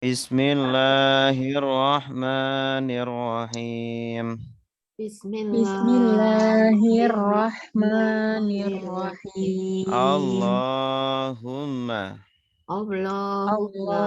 Bismillahirrahmanirrahim. Bismillahirrahmanirrahim. Allahumma Allahumma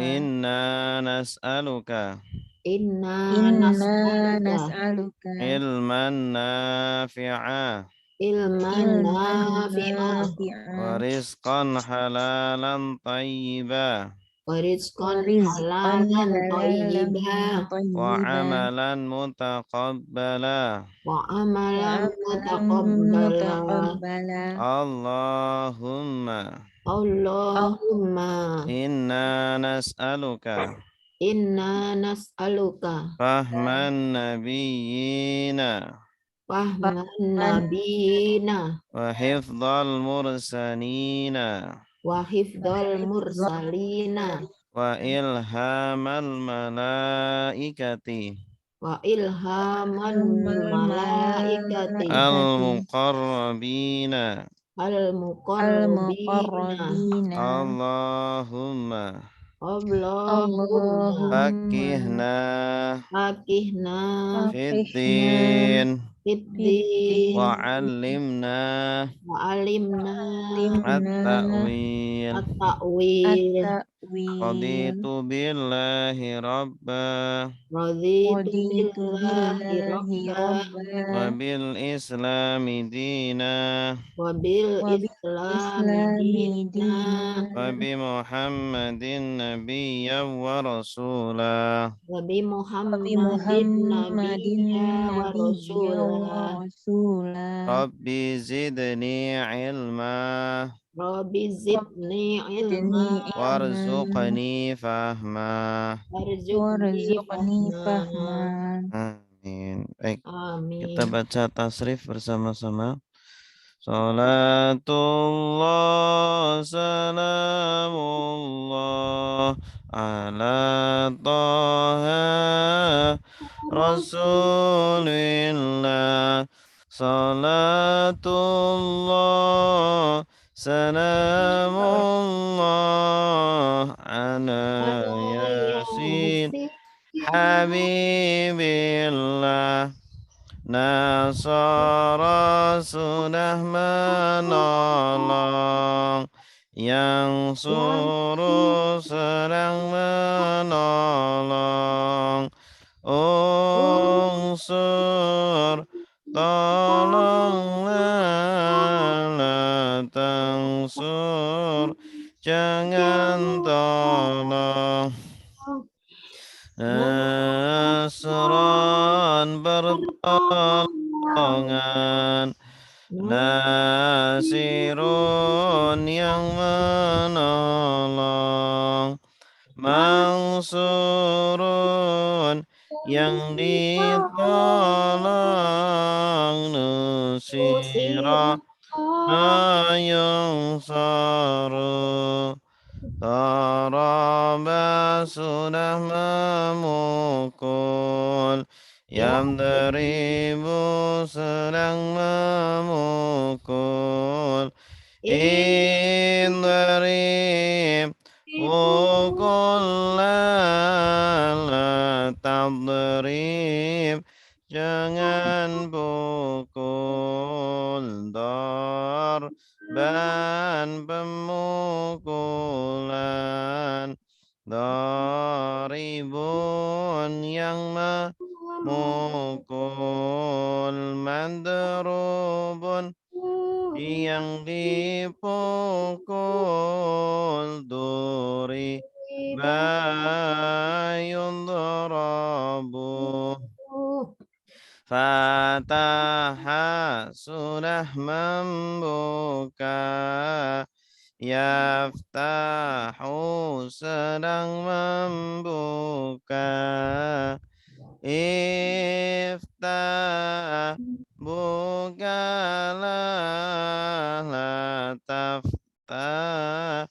inna nas'aluka Inna inna nas'aluka nas'aluka ilman nafi'a ilman ilman nafi'ah wa nafi'an rizqan halalan tayyiba wa wa rizqan rizqan halalan halalan thayyibah wa thayyiban amalan mutaqabbala. wa wa amalan amalan mutaqabbala. mutaqabbala. Allahumma Allahumma inna nas'aluka inna nas'aluka fahman nabiyyina fahman Allahumma nabiyina wa hifdzal mursalina wa hifdzal hifdzal mursalina wa ilhamal malaikati wa ilhaman malaikati malaikati al-muqarrabina. al muqarrabina. al-muqarrabina. Allahumma Allahumma Allahumma fakihna fakihna faqihna fiddin fiddin wa fiddin alimna wa alimna alimna at-ta'wil. at-ta'wil. at-ta'wil. Raditu billahi rabba Raditu Raditu billahi billahi rabba wa rabba bil islami dina wa bil wa bil islami islami dina dina wa bi Muhammadin nabiyyan wa rasula. wa bi wa bi Muhammadin Muhammadin nabiyya wa nabiyya wa rasula. rasula. Rabbi zidni ilma Rabbi zidni ilma Zidni ilma warzuqni fahma. warzuqni warzuqni fahma. fahman. Amin. Baik, kita Amin. baca tasrif bersama-sama. Salatullah salamullah ala taha rasulillah. Salatullah salamullah ala yasin Yasin habibillah. Nasara sudah menolong, yang yang suruh sedang menolong. Unsur tolonglah, la tangsur jangan tolong. Nasran pertolongan, nasirun yang menolong, mansurun yang ditolong, nusira yang saru. Taraba sudah memukul, yang deribu sedang memukul. Indarib pukul la tadrib, jangan pukul. Dar ban pemukulan, daribun yang memukul, madrubun yang dipukul, duri bayun darabu. Fataha sudah membuka, yaftahu sedang membuka. Iftah bukalah, la taftah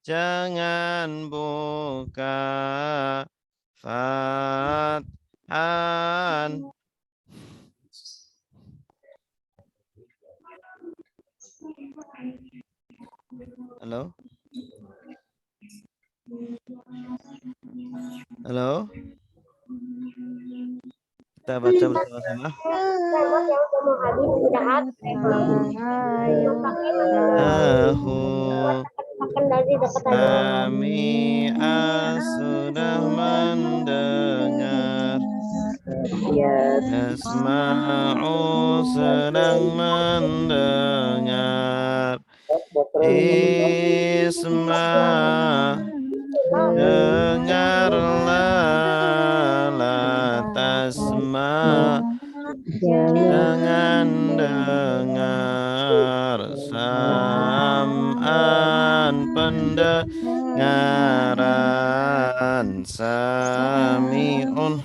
jangan buka. Fathan. Halo? Halo, kita baca bersama-sama. Tahu Sami'a sudah mendengar, Yasma'u sedang mendengar, Isma' dengarlah, la tasma' jangan dengar, sam'an pendengaran, sami'un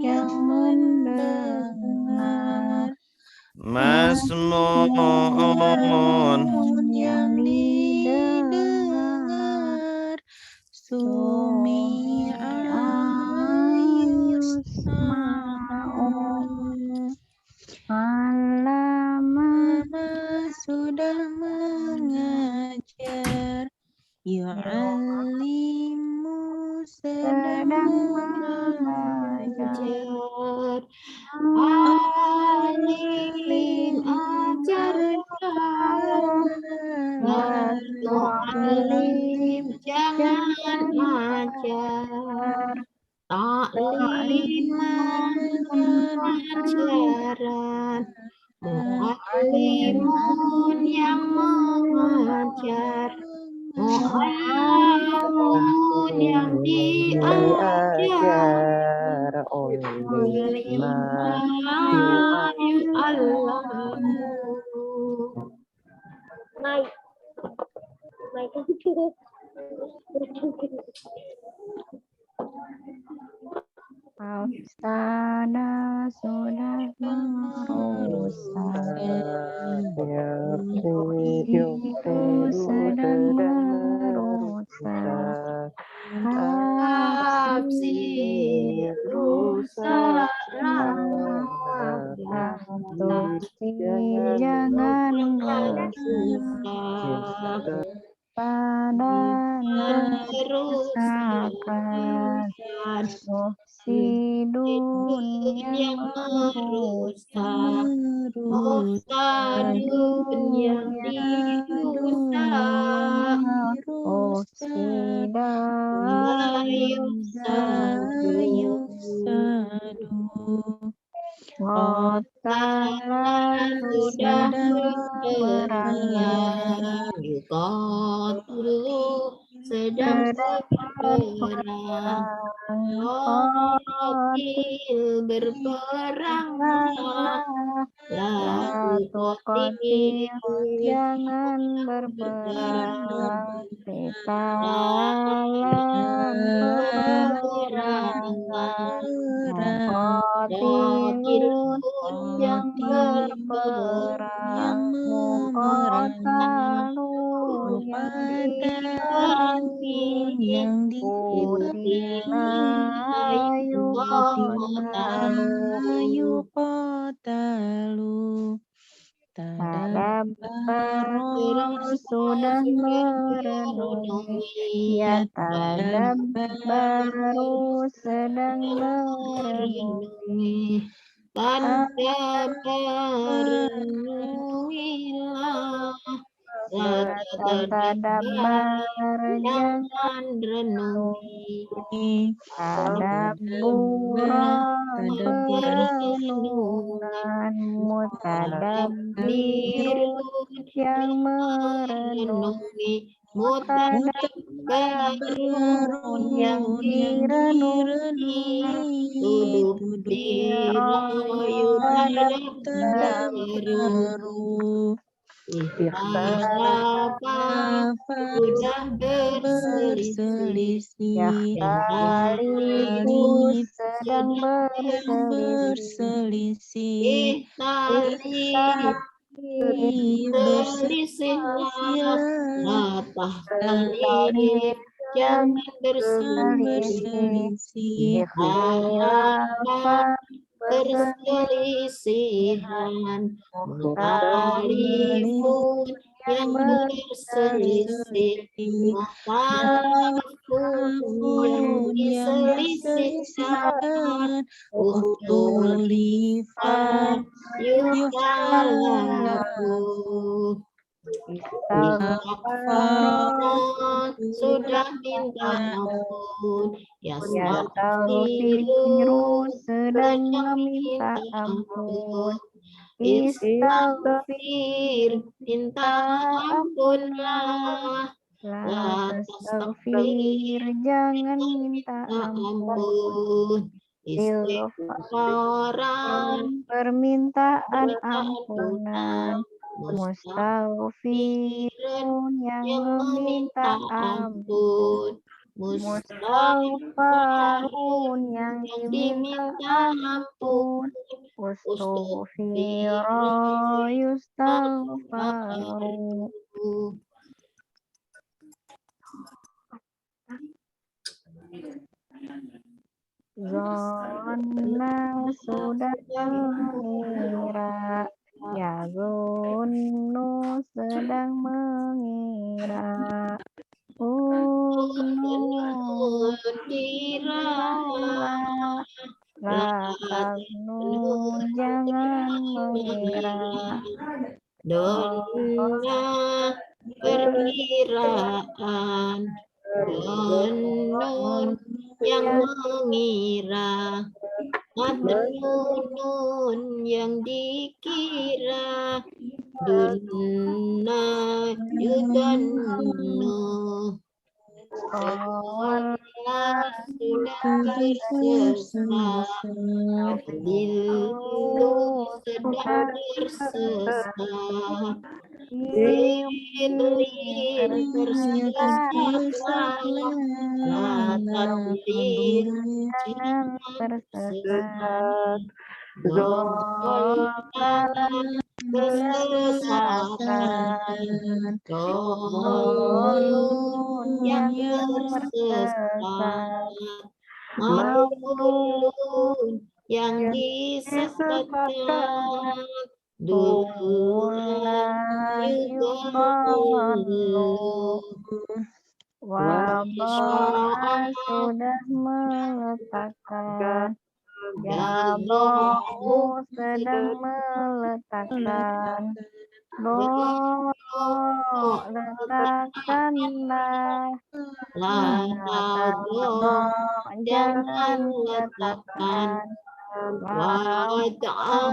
yang mendengar, masmu'un yang didengar, yusma'u. Alama sudah mengajar, yu'allimu sedang mengajar, alim ajarkan, la tu'alim jangan ajar, ta'liman ajaran, mu'allimun yang mengajar, mu'allamun yang diajar, lima yu'allamu. Sana sudah merusak, itu sedang merusak, Tafsir rusak jangan rusak, pada kerusakan, mufsidun yang merusak, Mufsadun yang dirusak, mufsida yufsadu. Qatala Sudah berperang, yuqatilu sedang berperang, qatil berperanglah, la tuqatil jangan berperang, kita dalam peperangan, muqatilun yang berperang, muqatalun yang yuqatalu. Tadabbaru sudah merenungi, ya tadabbaru sedang merenungi, renungilah, tadabbar jangan renungi, tadabbura perenungan, mutadabbirun yang merenungi, mutadabbarun yang direnungi, tudabbiru sudah berselisih, Yakhtalifu sedang berselisih, berselisihlah, tahtalif jangan berselisih, ikhtilafan perselisihan, mukhtalifun yang berselisih, mukhtalafun yang diselisihkan, ukhtulifan yukhalafu. Istighfar sudah minta ampun, Yastaghfiru sedang meminta ampun. Istighfir minta ampunlah. La tastaghfir jangan minta ampun. Istighfaran Permintaan ampunan. Mustaghfirun yang meminta ampun. Mustaghfarun yang diminta ampun. Ustughfira yustaghfaru. Zona sudah mengira, ya zonu sedang mengira. Nun diralah, La taknu jangan mengira. donna perkiraan, nun yang mengira, nun yang dikira, dunna yudhannu. Allah sudah bersesat, Dillu sedang bersesat, Idlir tersesatlah, la tadlir jangan tersesat, Zolalah kesesatan, Zolun yang tersesat, Maulun yang disesatkan, Dulan yudhallu. Wabah sudah meletakkan. Jabahu sedang meletakkan. Letakkanlah. Jangan letakkan. Meletakkan.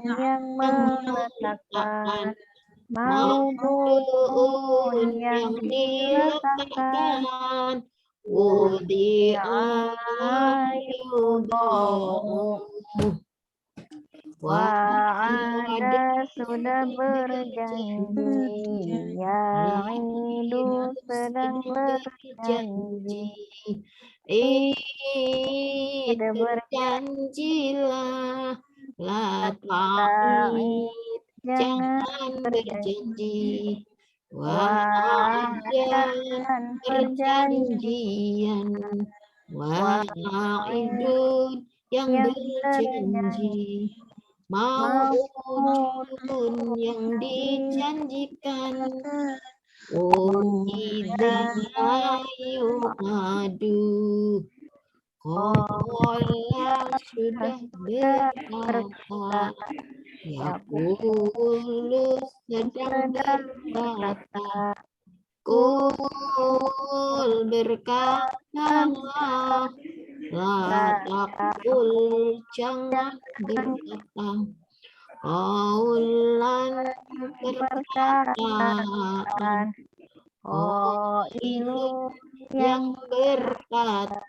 Yang meletakkan. Maupun yang diletakkan. Wa'ada sudah berjanji, ya'idu sedang berjanji. Berjanjilah, la ta'id, jangan berjanji. Wa'ada perjanjian, wa'idun yang berjanji, maupun yang dijanjikan. Idza yu'adu, qala sudah berkata, yaqulu sedang berkata, Kul berkatalah, la taqul jangan berkata, Qaulan perkataan, Qailu yang berkata,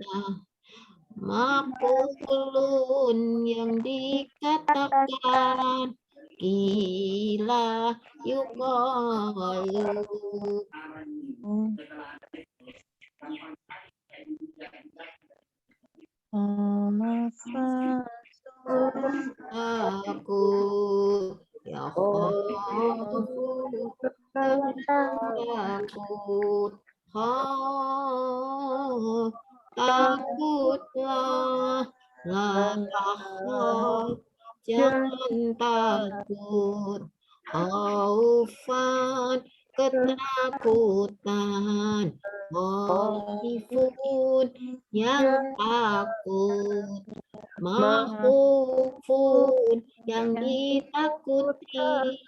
Maqulun yang dikatakan, Qila yuqalu. Aku ya takut, takutlah, la takhaf, jangan takut, khaufan, ketakutan, khaifun, yang takut, makhufun, yang ditakuti,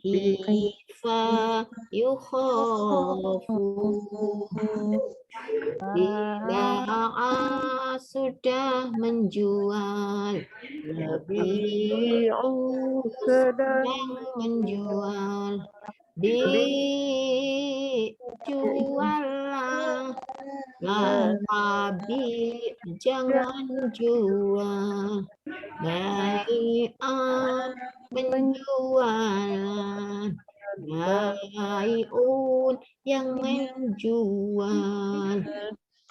hifa, yukhafu. Bila sudah menjual, Yabi'u sedang sedang menjual, dijuallah, la tabi, jangan jual, bai'an, penjualan, bai'un, yang menjual,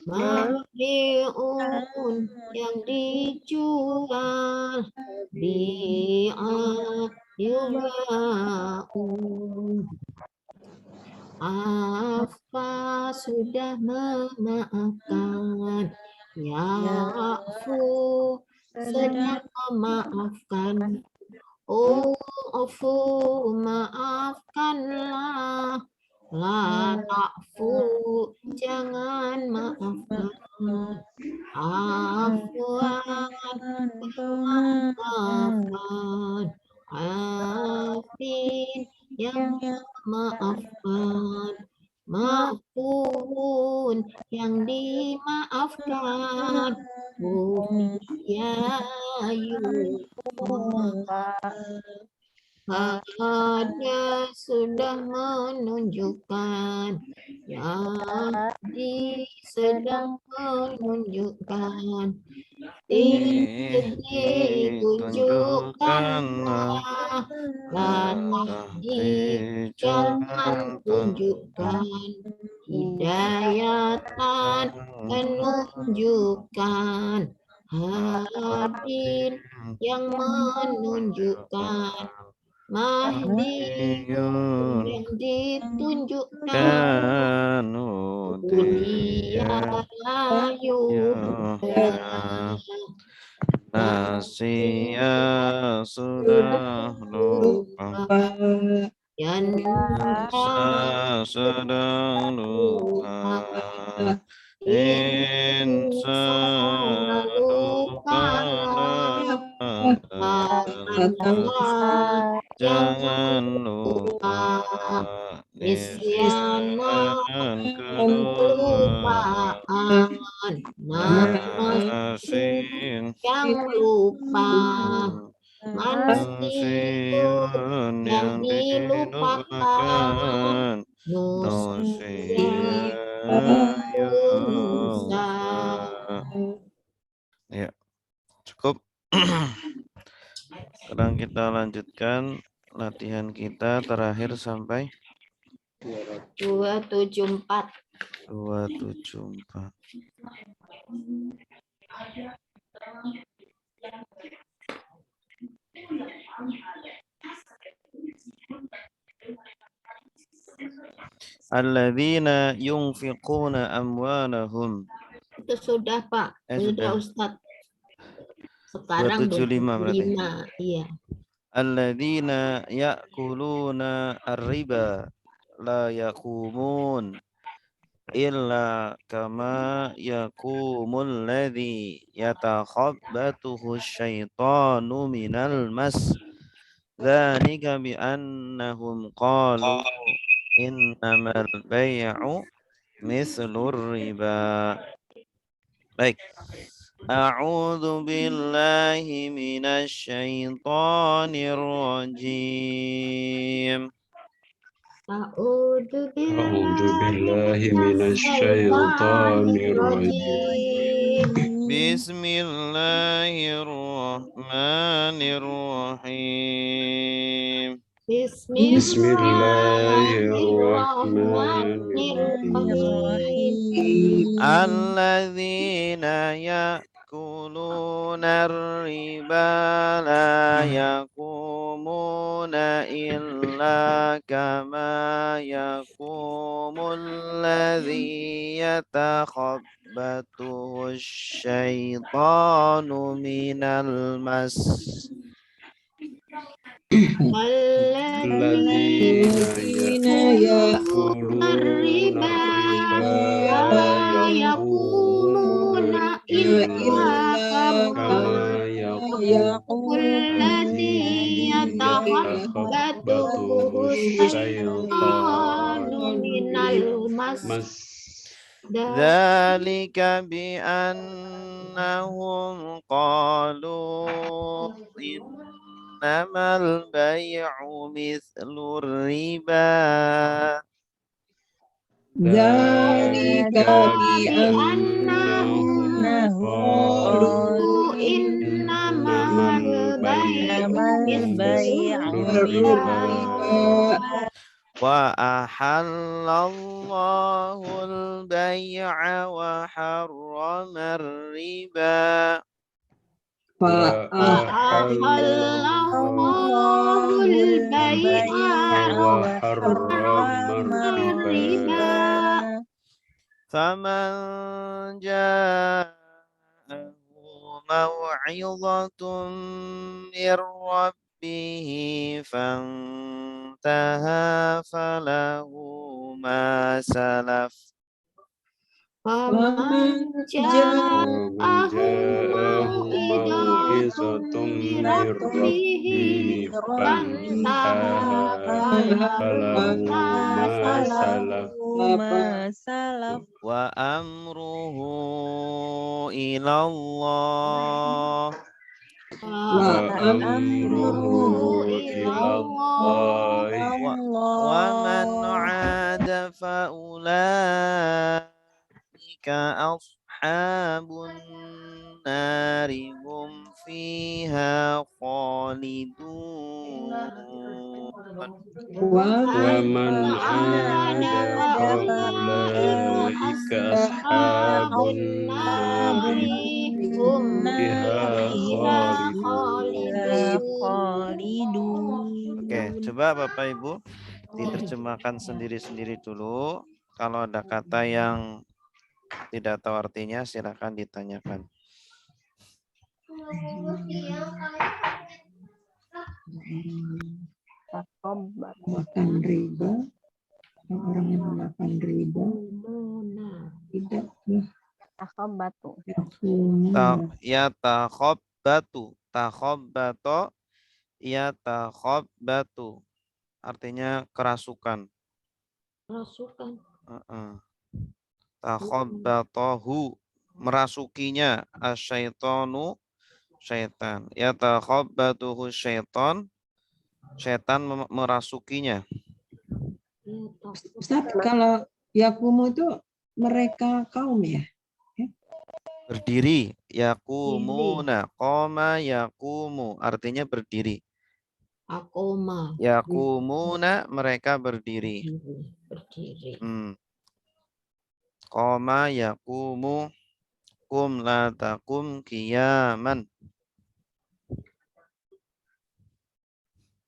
mabi'un, yang dijual, bi'a, yuba'un. Afa, sudah memaafkan, ya'fu, sedang memaafkan, afu, maafkanlah, la ta'fu, jangan maafkan, afwan, maafkan, afin, yang memaafkan, maafun, yang dimaafkan, ufiya, ada sudah menunjukkan, jadi sedang menunjukkan, tunjukkanlah, tahdi, jangan tunjukkan, hidayatan, menunjukkan, hadin, yang menunjukkan, mahdi, yang ditunjukkan, Udia Nasia sudah lupa, Yansa sedang lupa, Insan lupalah, jangan lupa, nisyan kelupaan, nasin yang lupa, mansiun, yang dilupakan, nusia lusa. Ya, cukup. Sekarang kita lanjutkan latihan kita terakhir sampai 274. 274. Alladzina yunfiquna amwalahum. Itu sudah, Pak. Sudah, Ustadz. Sekarang 275 berarti. 5, iya. Alladzina ya'kuluna ar-riba la yaqumun illa kama yaqumul ladzi yatakhabbathu syaitanu minal mas. Dzalika bi annahum qalu innamal bai'u mislur riba. Baik. A'udzu billahi minasy syaithanir rajim. A'udzu billahi minasyaitonir rajim. Bismillahirrahmanirrahim. Bismillahirrahmanirrahim. Alladzina ya'kuluna ar-riba la yaqumuna illa kama yaqum الذي يتخبطه الشيطان من المس والذين يأكلون الربا لا يقومون إلا كما يقول الذي يتخبطه الشيطان من المس ذلك بأنهم قالوا إنما البيع مثل الربا ذلك بأنهم قالوا إنما البيع مثل الربا وأحل الله البيع وحرم الربا وأحل الله البيع وحرم الربا فمن جاءه موعظة من ربه فانتهى فله ما سلف فمن جاءه موعظة من ربه فانتهى فله ما سلف وأمره إلى الله ومن عاد فأولئك أصحاب النار هم فيها خالدون ومن عاد فأولئك أصحاب النار هم فيها خالدون. Oke, coba Bapak Ibu diterjemahkan sendiri-sendiri dulu. Kalau ada kata yang tidak tahu artinya, silakan ditanyakan. makan riba, orang yang makan riba tidak Takhobbatu, yatakhobbatu, artinya kerasukan. Takhobbatahu, merasukinya, asyaitonu, syaitan. Yatakhobbatuhu syaitan, syaitan merasukinya. Ustaz, kalau yakumu itu mereka kaum ya? Berdiri, yakumuna, qoma yakumu, artinya berdiri. Akoma. Yakumuna, mereka berdiri. Qoma yakumu, kum la takum qiyaman.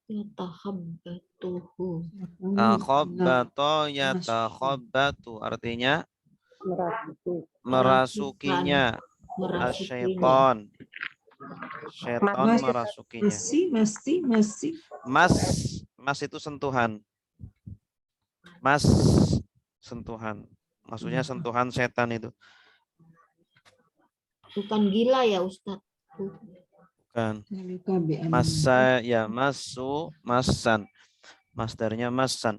Yatakhabbatuhu. Takhabbato yatakhabbatu, artinya merasukinya. Asyaiton, syaiton merasukinya. Masih. Mas itu sentuhan. Mas, sentuhan. Maksudnya sentuhan setan itu. Bukan gila ya Ustadz. Bukan. Masa ya masu, masan. Masdarnya masan.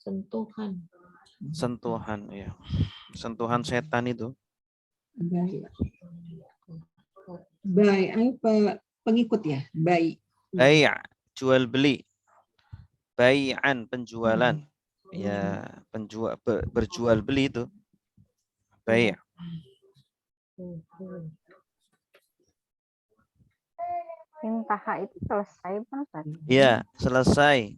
Sentuhan ya. Sentuhan setan itu. Baik, apa pengikut ya? Baik. Jual beli. Bai'an, penjualan. Ya, berjual beli itu. Bai'. Intaha itu selesai Pak? Iya, selesai.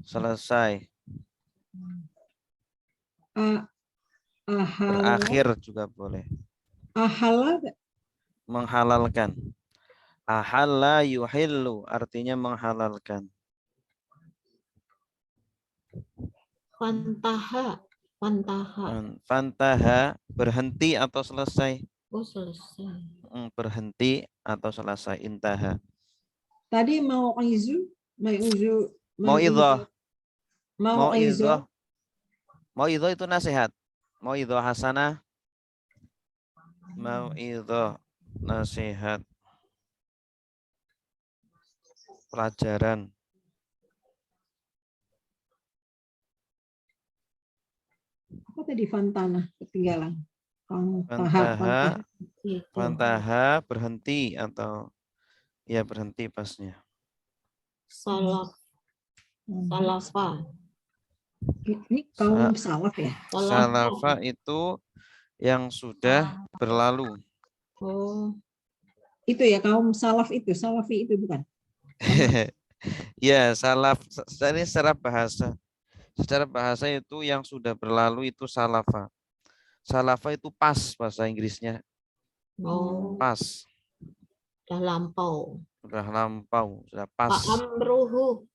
Selesai. Berakhir juga boleh. Ahalal, menghalalkan. Ahalla yuhillu, artinya menghalalkan. Fantaha. Fantaha. Fantaha berhenti atau selesai? Oh, selesai. Berhenti atau selesai. Intaha. Tadi mau izu, Mauidhah. mau izu. Mauidhah. Mauidhah itu nasihat. Mauidhah hasanah. Mauidhah nasihat. Pelajaran. Apa tadi Fantana ketinggalan? Fantaha. Itu. Fantaha berhenti atau ya berhenti pasnya. Salaf. Salafa. Ini kaum salaf ya? Salafa itu yang sudah berlalu. Oh, Itu ya kaum salaf itu, salafi itu bukan? Ya, salaf ini secara bahasa. Secara bahasa itu yang sudah berlalu itu salafa. Salafa itu pas bahasa Inggrisnya. oh, Pas. udah lampau. Sudah lampau, sudah pas. Pak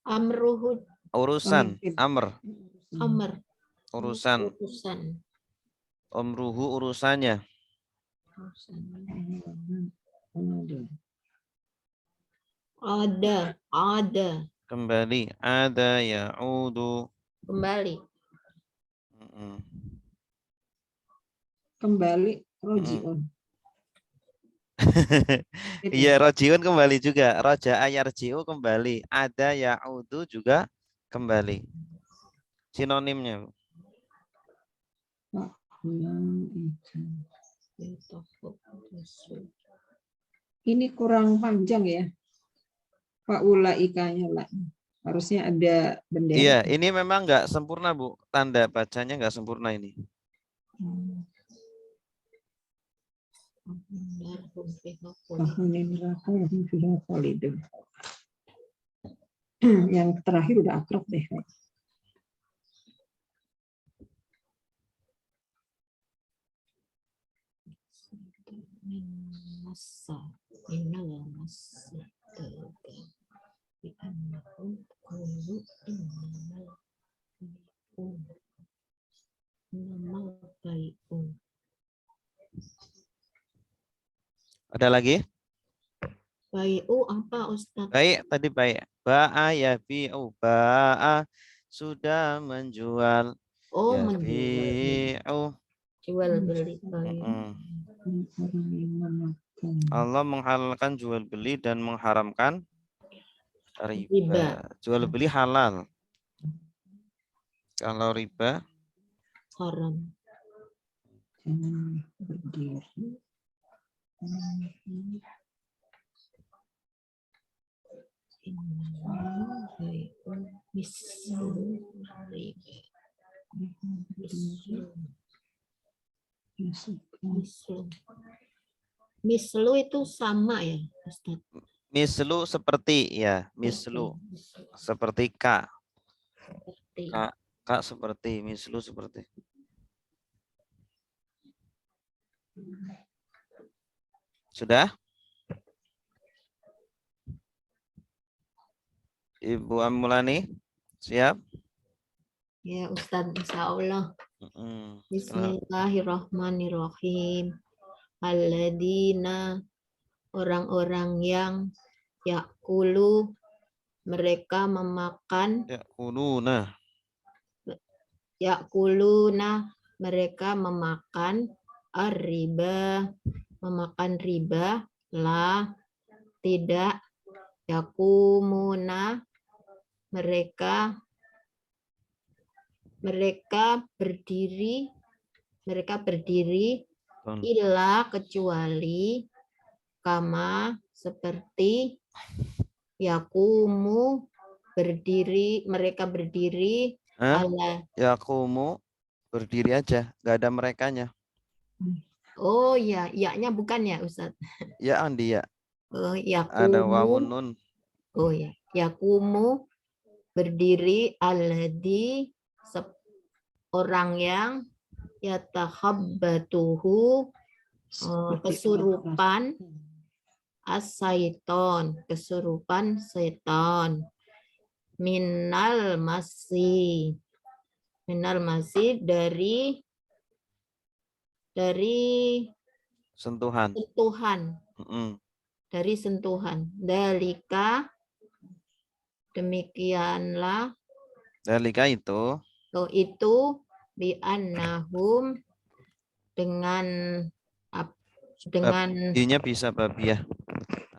amruhu, Urusan, amr, amr, urusan. urusan. Omruhu urusannya. Ada, Kembali. Ada ya'udu. kembali. Kembali rojiun. Iya, rojiun kembali juga. Roja ayarjiu kembali. Ada ya'udu juga kembali. Sinonimnya. Ini kurang panjang ya. Faulaikanya lah. Harusnya ada bendera. Iya, ini memang nggak sempurna, Bu. Tanda bacanya nggak sempurna ini. Yang terakhir udah akrab deh. Ada lagi? Bai'u apa Ustaz? Baik, tadi baik. Ba'a yabi'u. Ba'a sudah menjual. Oh, menjual. Yabi'u. Jual beli. Allah menghalalkan jual beli dan mengharamkan riba. Riba. Jual beli halal. Kalau riba Haram. Berdiri. Mislu itu sama ya, Ustaz? mislu seperti ya, mislu seperti ka. Seperti. Ka seperti, mislu seperti. Sudah? Ibu Amulani, siap? Ya Ustaz, insya Allah. Bismillahirrahmanirrahim. Alladzina, orang-orang yang yakulu, mereka memakan. Yakuluna, mereka memakan ar-riba, memakan riba, la, tidak, yakumuna, mereka berdiri illa kecuali kama seperti yakumu mereka berdiri ala yakumu berdiri aja, nggak ada merekanya. Oh ya, ya-nya bukan ya Ustaz? Ya Andi ya. Oh, yakumu. Ada wawun nun. Oh ya, yakumu berdiri alladhi orang yang yatahabbatuhu kesurupan as-syaiton, kesurupan setan minal masi minal masi dari Sentuhan. sentuhan, Mm-mm. dari sentuhan. Dalika demikianlah Dalika itu itu bi'annahum dengan dengan Inya bisa babiah.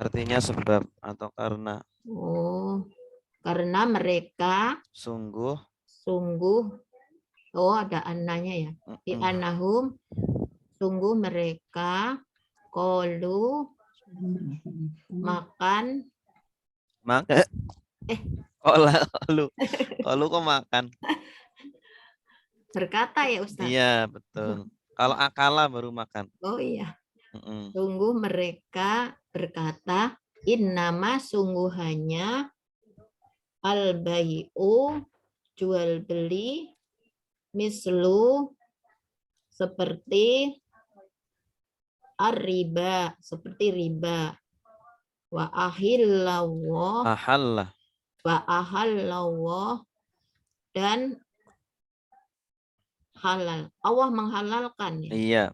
Artinya sebab atau karena. karena mereka Sungguh. sungguh ada annanya ya. Bi'annahum sungguh mereka qalu makan Kalau kok makan. berkata ya Ustaz. Iya, betul. Kalau akala baru makan. Oh iya. Mm-mm. Sungguh mereka berkata, innama sungguhannya al-bai'u jual beli mislu seperti ar-riba, seperti riba. Wa ahillallah Ahalla. wa ahallallah dan halal. Allah menghalalkan ya. Iya.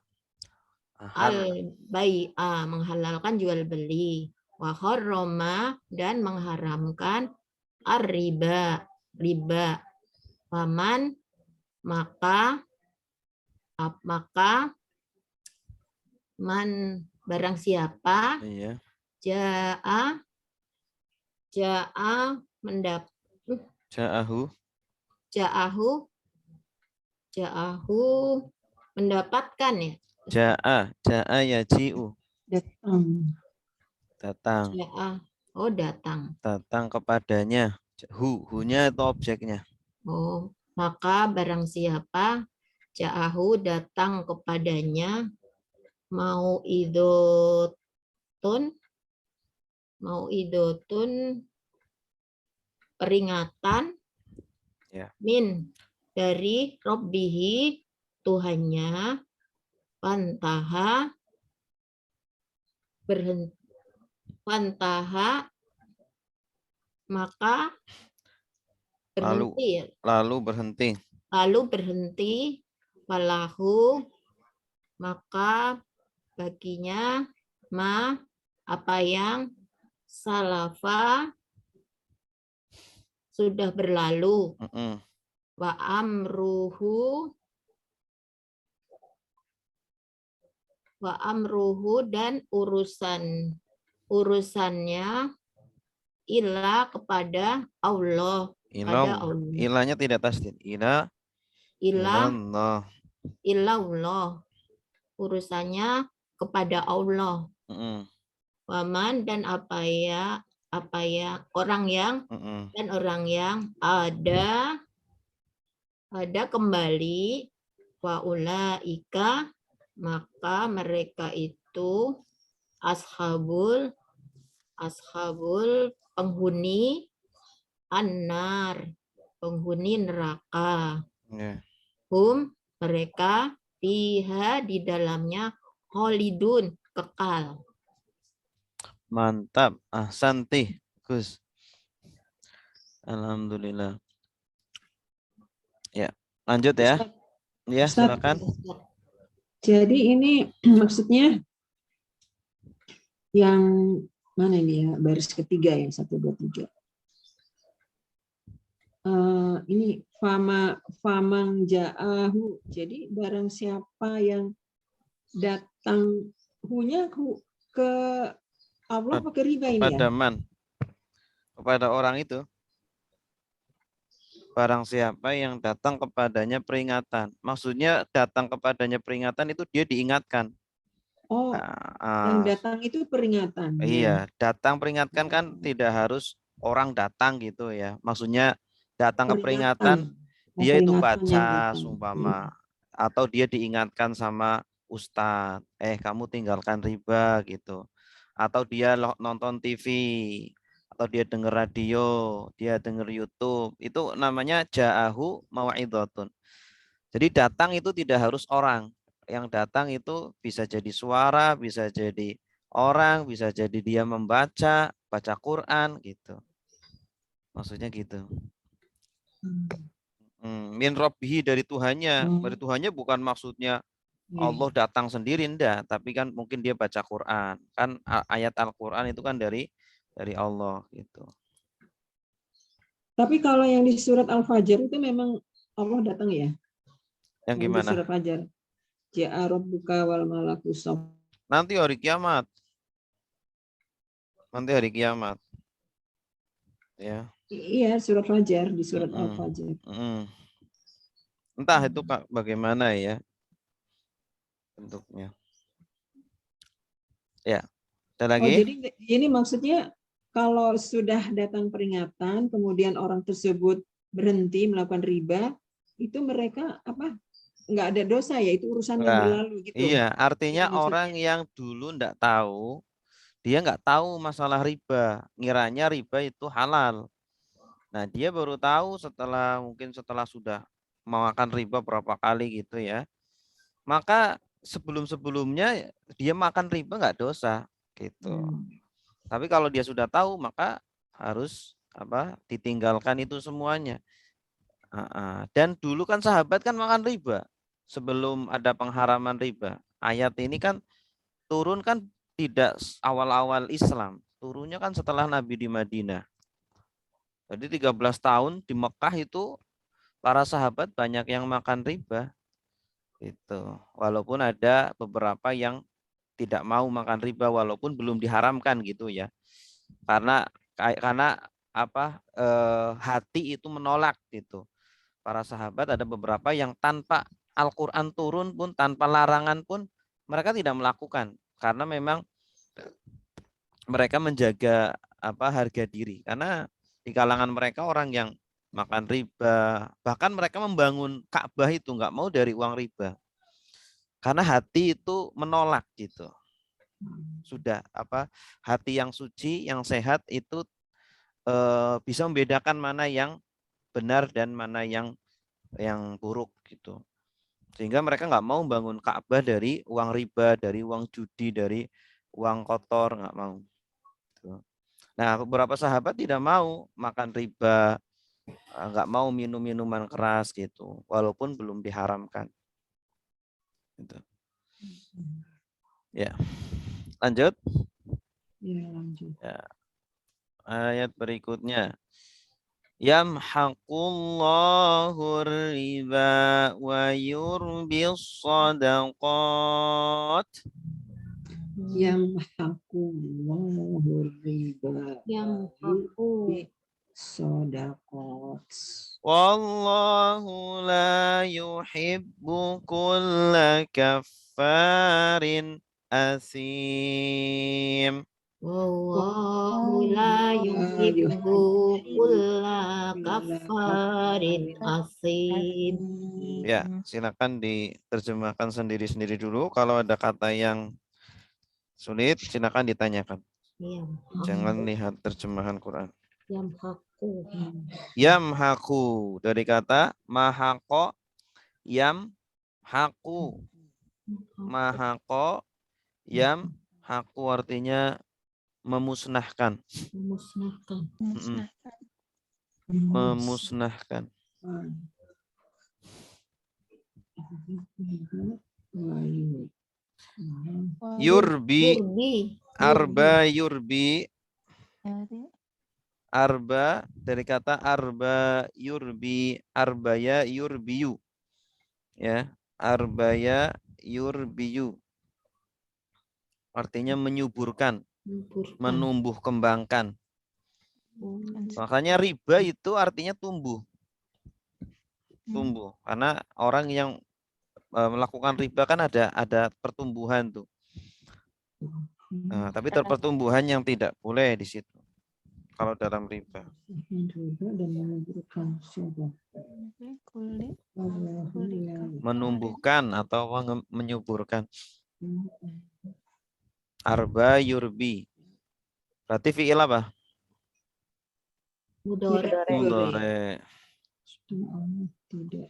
Ahal. Al-bai'a menghalalkan jual beli. Wa harrama dan mengharamkan ar-riba, riba. Paman maka man barang siapa Iya. ja'a mendapat Ja'ahu. ja'ahu mendapatkan ya. Ja'a yaji'u. Datang. Datang. Datang kepadanya. Hu-nya itu objeknya. Maka barang siapa ja'ahu datang kepadanya mau idotun peringatan Ya. min dari Rabbihi Tuhannya pantaha maka berhenti Lalu berhenti. walahu maka baginya apa yang salafa sudah berlalu. Wa amruhu dan urusannya ila kepada Allah. Ilahnya tidak tasdid. Ilallah. Urusannya kepada Allah. Waman dan apa ya orang yang ada kembali waulaika maka mereka itu ashabul penghuni annar, penghuni neraka. Mereka fiha di dalamnya khalidun, kekal. Mantap, ahsanti, Gus. Alhamdulillah. Ya, lanjut ya. Ya, silakan. Jadi ini maksudnya yang mana ini ya, baris ketiga yang 1, 2, 3. Ini famang ja'ahu. Jadi barang siapa yang datang ke Allah pakai riba ini ya? Kepada orang itu. Barang siapa yang datang kepadanya peringatan. Maksudnya datang kepadanya peringatan itu dia diingatkan. Yang datang itu peringatan. Iya, datang peringatkan kan tidak harus orang datang gitu ya. Maksudnya datang ke peringatan, dia itu baca sumpama. Atau dia diingatkan sama ustadz, kamu tinggalkan riba gitu. Atau dia nonton TV, atau dia dengar radio, dia dengar YouTube, itu namanya ja'ahu mau'idhatun. Jadi datang itu tidak harus orang. Yang datang itu bisa jadi suara, bisa jadi orang, bisa jadi dia baca Quran gitu. Maksudnya gitu. Min rabbihi dari Tuhannya. Oh. Dari Tuhannya bukan maksudnya Iya. Allah datang sendiri, enggak, tapi kan mungkin dia baca Quran. Kan ayat Al-Quran itu kan dari Allah gitu. Tapi kalau yang di surat Al-Fajr itu memang Allah datang ya? Yang Di gimana? surat Fajar. Ja'a rabbuka wal malaku saf. Nanti hari kiamat. Nanti hari kiamat. Ya. Iya, surat Fajar, di surat Mm-mm. Al-Fajr. Entah itu bagaimana ya bentuknya. Ya. Ada Oh, lagi? jadi ini maksudnya kalau sudah datang peringatan, kemudian orang tersebut berhenti melakukan riba, itu mereka apa? Nggak ada dosa ya, itu urusan yang Enggak. berlalu gitu. Iya, artinya Itu maksudnya. orang yang dulu enggak tahu, dia enggak tahu masalah riba, ngiranya riba itu halal. Nah, dia baru tahu mungkin setelah sudah makan riba berapa kali gitu ya. Maka sebelum-sebelumnya dia makan riba enggak dosa gitu. Tapi kalau dia sudah tahu, maka harus ditinggalkan itu semuanya. Dan dulu kan sahabat kan makan riba sebelum ada pengharaman riba. Ayat ini kan turun kan tidak awal-awal Islam, turunnya kan setelah Nabi di Madinah. Jadi 13 tahun di Mekah itu para sahabat banyak yang makan riba. Itu. Walaupun ada beberapa yang tidak mau makan riba walaupun belum diharamkan gitu ya. Karena hati itu menolak gitu. Para sahabat ada beberapa yang tanpa Al-Quran turun pun, tanpa larangan pun mereka tidak melakukan karena memang mereka menjaga harga diri, karena di kalangan mereka orang yang makan riba, bahkan mereka membangun Ka'bah itu nggak mau dari uang riba karena hati itu menolak gitu. Sudah hati yang suci, yang sehat itu bisa membedakan mana yang benar dan mana yang buruk gitu. Sehingga mereka nggak mau bangun Ka'bah dari uang riba, dari uang judi, dari uang kotor, nggak mau. Nah, beberapa sahabat tidak mau makan riba, nggak mau minum minuman keras gitu, walaupun belum diharamkan. Gitu. Ya, lanjut. Ya, lanjut. Ya. Ayat berikutnya. Yamhaqullahu riba wa yurbis sadaqat. Yamhaqullahu riba Yamhaqu. sadaqat. Wallahu la yuhibbu kulla kaffarin asim. Wallahu la yuhibbu kulla kafarin asim. Ya, silakan diterjemahkan sendiri-sendiri dulu. Kalau ada kata yang sulit, silakan ditanyakan. Jangan lihat terjemahan Quran. Yamhaqu. Yamhaqu dari kata mahaqo, yamhaqu. Mahaqo, yamhaqu artinya memusnahkan. Memusnahkan. Memusnahkan. Yurbi, arba yurbi. Arba dari kata arba yurbi, arbaya yurbiyu. Ya, arbaya yurbiyu. Artinya menyuburkan, menumbuh kembangkan. Makanya riba itu artinya tumbuh. Tumbuh. Karena orang yang melakukan riba kan ada pertumbuhan tuh. Nah, tapi pertumbuhan yang tidak boleh di situ. Kalau dalam riba. Menumbuhkan atau menyuburkan. Arba yurbi. Berarti fi'il apa? Mudhari. Tidak.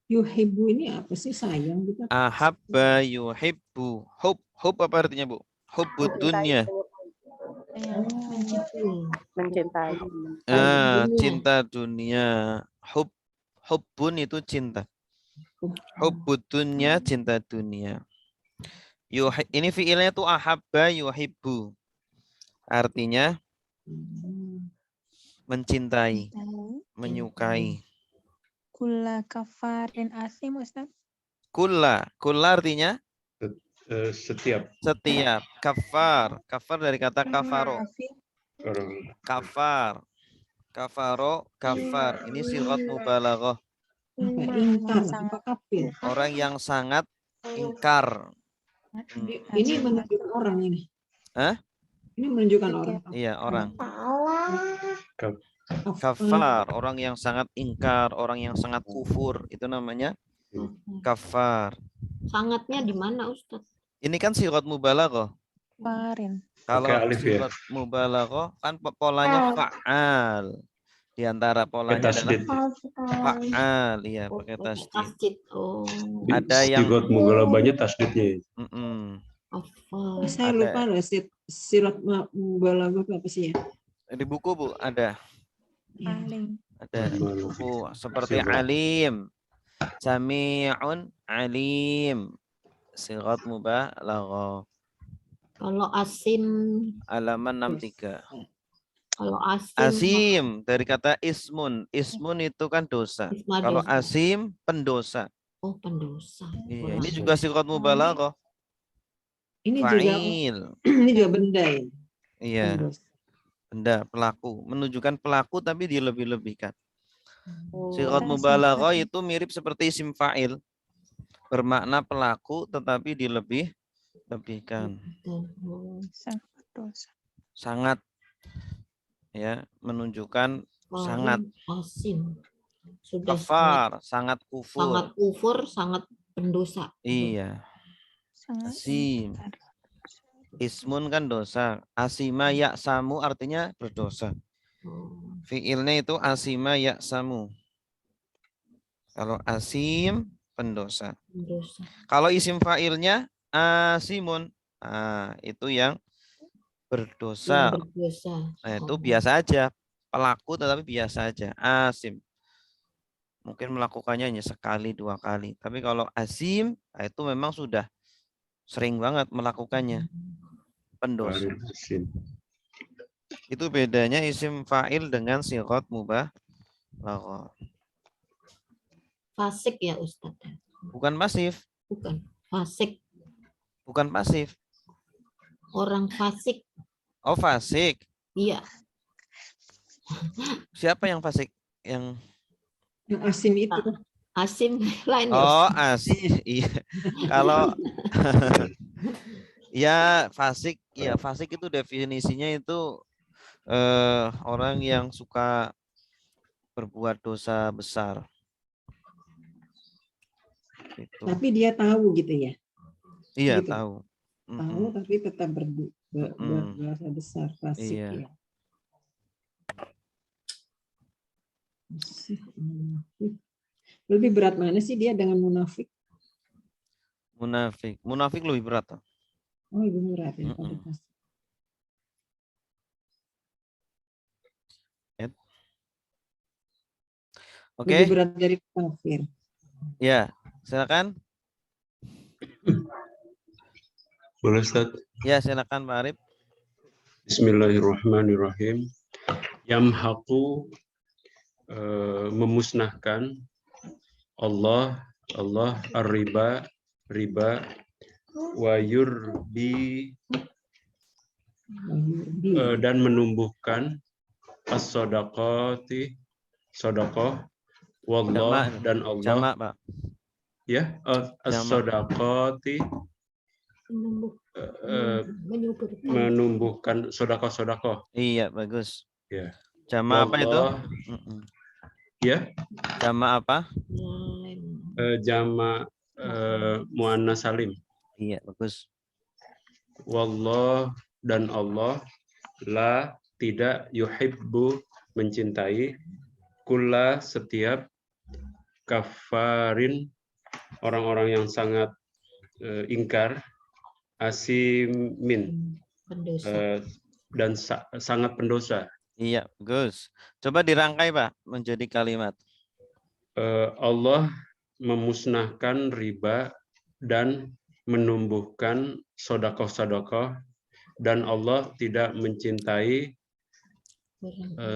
Yuhibbu ini apa sih, sayang gitu? Ahabba yuhibbu. Hub apa artinya, Bu? Hubbud dunya. Mencintai. Cinta dunia. Hubbun itu cinta. Hubbud dunya, cinta dunia. Ini fiilnya tuh ahabba yuhibbu. Artinya mencintai, menyukai. Kulla kafarin asim, Ustaz. Kulla artinya Setiap Kafar dari kata kafaro. orang Kafar. Ini sigat mubalaghah. Ingkar, apa kafir? Orang yang sangat ingkar. Ini menunjukkan orang ini. Hah? Ini menunjukkan orang. Iya, orang. Kafir. Kafar, orang yang sangat ingkar, orang yang sangat kufur, itu namanya kafar. Sangatnya di mana, Ustaz? Ini kan sigat mubalaghah. Kafarin. Kalau Pakai alif ya? sigat mubalaghah kan polanya fa'al. Di antara polanya adalah fa'al, iya, pakai tasdid. Tasdid. Oh. Ada yang sigot mughalabahnya tasdidnya. Kafar. Saya lupa loh sirat mubalaghah apa sih ya? Di buku, Bu, ada. Paling. Ada di buku seperti alim, sami'un, alim. Sigat mubalaghah. Kalau asim, Halaman 63. kalau Asim dari kata ismun. Ismun itu kan dosa. Isma Kalau dosa. asim pendosa. Oh, pendosa. Iya, ini juga sigat mubalaghah. Ini juga Fa'il. ini juga benda ya. Iya, benda pelaku, menunjukkan pelaku tapi dilebih-lebihkan. Sigat mubalaghah itu mirip seperti isim fa'il. Bermakna pelaku tetapi dilebih-lebihkan. Sangat dosa. Sangat, ya, menunjukkan sangat. Asim. Sudah Kafar, sangat kufur. sangat kufur, sangat pendosa. Iya. Sangat Asim. Ismun kan dosa. Asima ya'samu artinya berdosa. Fiilnya itu asima ya'samu. Kalau asim pendosa. Pendosa. Kalau isim fa'ilnya asimun, itu yang berdosa. Yang berdosa. Nah, itu biasa aja. Pelaku tetapi biasa aja. Asim. Mungkin melakukannya hanya sekali, 2 kali. Tapi kalau asim, itu memang sudah sering banget melakukannya. Pendosa. Itu bedanya isim fa'il dengan sigat mubalaghah. Fasik ya, Ustaz. Bukan pasif. Bukan. Fasik. Bukan pasif. Orang fasik. Oh, fasik. Iya. Siapa yang fasik? Yang asim itu. Asim lain. Oh, asim. Iya. Kalau ya fasik, ya fasik itu definisinya itu orang yang suka berbuat dosa besar. Gitu. Tapi dia tahu gitu ya. Iya, gitu. tahu. Tahu tapi tetap berbuat dosa besar, fasik Iya. ya. Lebih berat mana sih dia dengan munafik? Munafik lebih berat. Oh, lebih berat ya. Oke. Lebih berat dari kafir. Ya, silakan. Boleh, Ustaz? Ya, silakan Pak Arif. Bismillahirrahmanirrahim. Yamhaqu, memusnahkan Allah ar-riba, wa yurbi, dan menumbuhkan as-sadaqati, sedekah, wallah, dan Allah. Jamak, Pak. Ya, as-sadaqati, menumbuhkan sedekah. Iya, bagus. Ya. Jamak apa itu? Ya. Jamak apa? Jamak muannas salim. Iya, bagus. Wallah, dan Allah, la, tidak, yuhibbu, mencintai, kulla, setiap, kafarin, orang-orang yang sangat ingkar, asimin, dan sangat pendosa. Iya, bagus. Coba dirangkai, Pak, menjadi kalimat. Allah memusnahkan riba dan menumbuhkan sodakoh-sodakoh, dan Allah tidak mencintai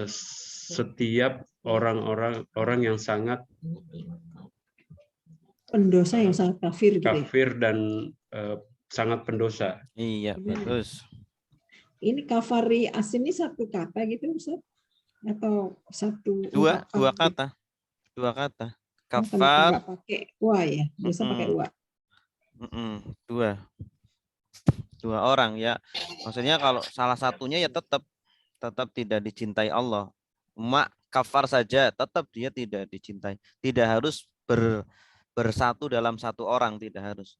setiap orang yang sangat Pendosa yang sangat kafir gitu ya. kafir dan sangat pendosa. Iya, bagus. Ini kafari asin ini satu kata gitu Ustaz? Atau satu Dua ungkapan? kata. Dua kata. Kenapa Kafar. nggak pakai wa ya? Biasa pakai wa. Dua orang ya. Maksudnya kalau salah satunya ya tetap tidak dicintai Allah. Kafar saja tetap dia tidak dicintai. Tidak harus bersatu dalam satu orang, tidak harus.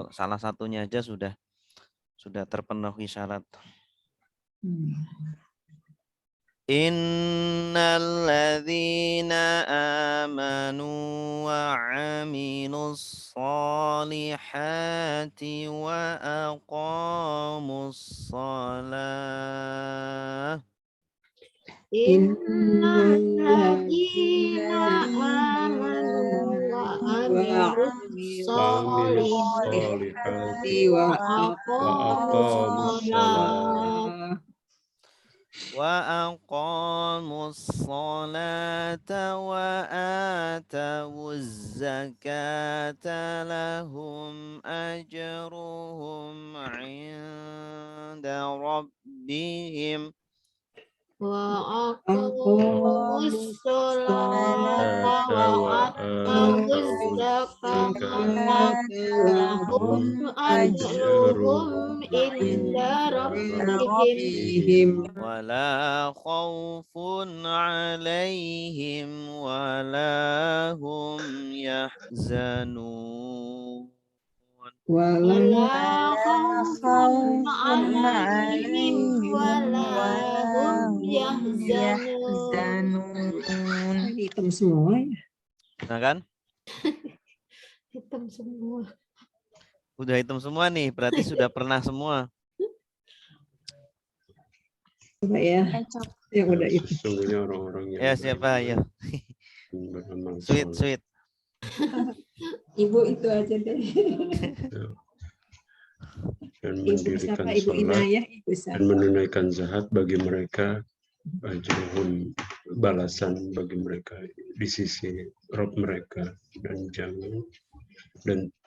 Salah satunya aja sudah terpenuhi syarat. Innal ladzina amanu wa 'amilus solihati wa aqamus shalah. Innal ladzina amanu wa amilus solihati wa aqamus shalah Wa aqamus salata wa atawuz zakata lahum ajruhum 'inda rabbihim wa aqamus sholata wa atawuz zakata lahum ajruhum inda rabbihim wala khaufun 'alaihim wala hum yahzanun. wala khawfun 'alaihim wala hum yahzanun. Ini hitam semua ya. Nah kan? Hitam semua. Udah hitam semua nih, berarti sudah pernah semua. Coba ya. Yang udah itu. Sesungguhnya orang-orang yang Ya siapa ya? beramal Sweet. soleh Ibu itu aja deh. dan Ibu mendirikan siapa? Ibu salat Inayah, Ibu dan siapa? menunaikan zakat bagi mereka, ajruhum balasan bagi mereka di sisi Rabb mereka, dan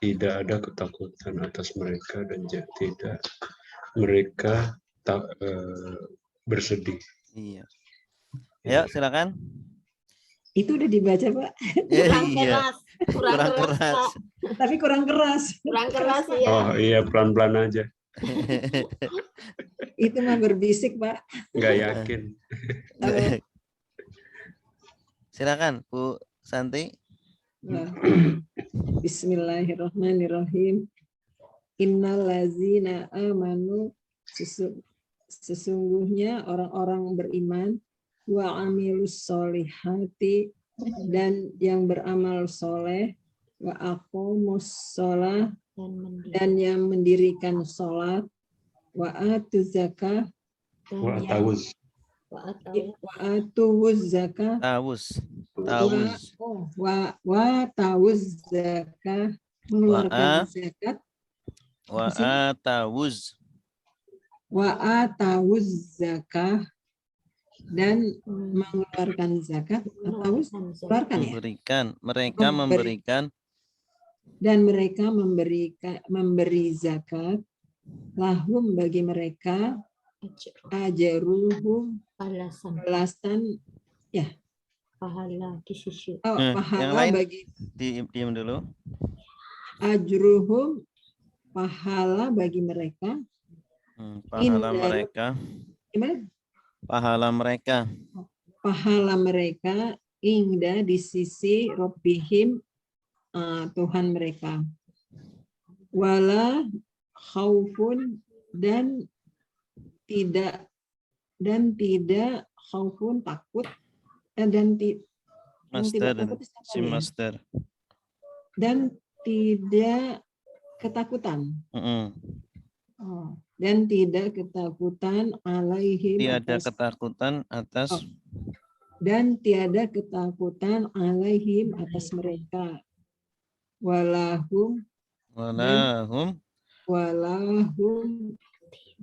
tidak ada ketakutan atas mereka, dan tidak mereka bersedih. Iya. Ayo silakan. Itu udah dibaca Pak. Kurang Iya. keras, kurang keras, Pak. Tapi kurang keras. Kurang keras ya. Oh iya, pelan-pelan aja. Itu mah berbisik Pak. Nggak yakin. Silakan Bu Santi. Nah. Bismillahirrahmanirrahim. Innal ladzina amanu, sesungguhnya orang-orang beriman, wa amilus solihati, dan yang beramal soleh, wa aqamus sholah, dan yang mendirikan sholat, wa atuz zakah, Wa tawuz. wa atuz zakah, wa tawuz zakah, mengeluarkan zakat, wa atawuz zakah, dan mengeluarkan zakat, atau keluarkan ya, memberikan dan mereka memberi zakat, lahum bagi mereka, ajaruhum balasan ya, pahala di sisi. yang lain bagi diam dulu. Ajruhum, pahala bagi mereka, pahala mereka inda di sisi Rabbihim, Tuhan mereka, wala khaufun, dan tidak khaufun takut, dan tidak ketakutan. dan tidak ketakutan alaihim Tiada atas ketakutan atas dan tiada ketakutan alaihim atas mereka. Walahum walahum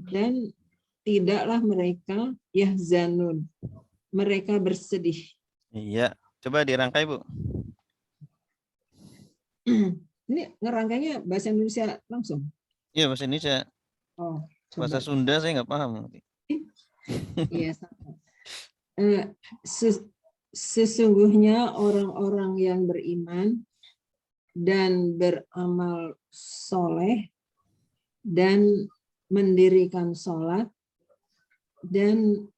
dan tidaklah mereka yahzanun, mereka bersedih. iya. Coba dirangkai, Bu. Ini ngerangkainya bahasa Indonesia langsung. Iya, bahasa Indonesia. Oh, Bahasa coba. Sunda saya nggak paham. Iya, sama. Sesungguhnya orang-orang yang beriman dan beramal soleh dan mendirikan sholat dan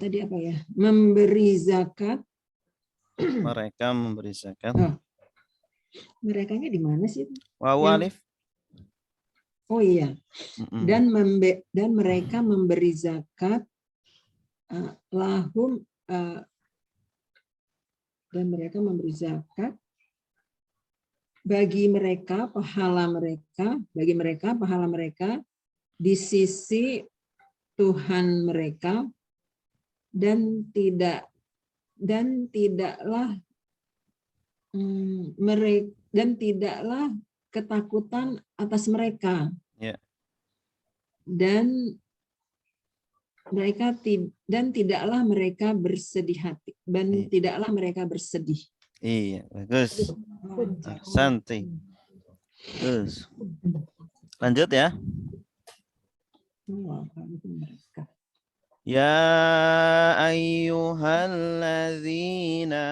tadi apa ya, memberi zakat. Mereka memberi zakat. Merekanya di mana sih? Wawu Yang- alif. Oh iya. Dan mereka memberi zakat lahum dan mereka memberi zakat bagi mereka pahala mereka di sisi Tuhan mereka dan tidaklah ketakutan atas mereka. Ya. Dan tidaklah mereka bersedih hati dan tidaklah mereka bersedih. Iya, bagus. Santai. Terus. Lanjut ya. Ya ayyuhalladzina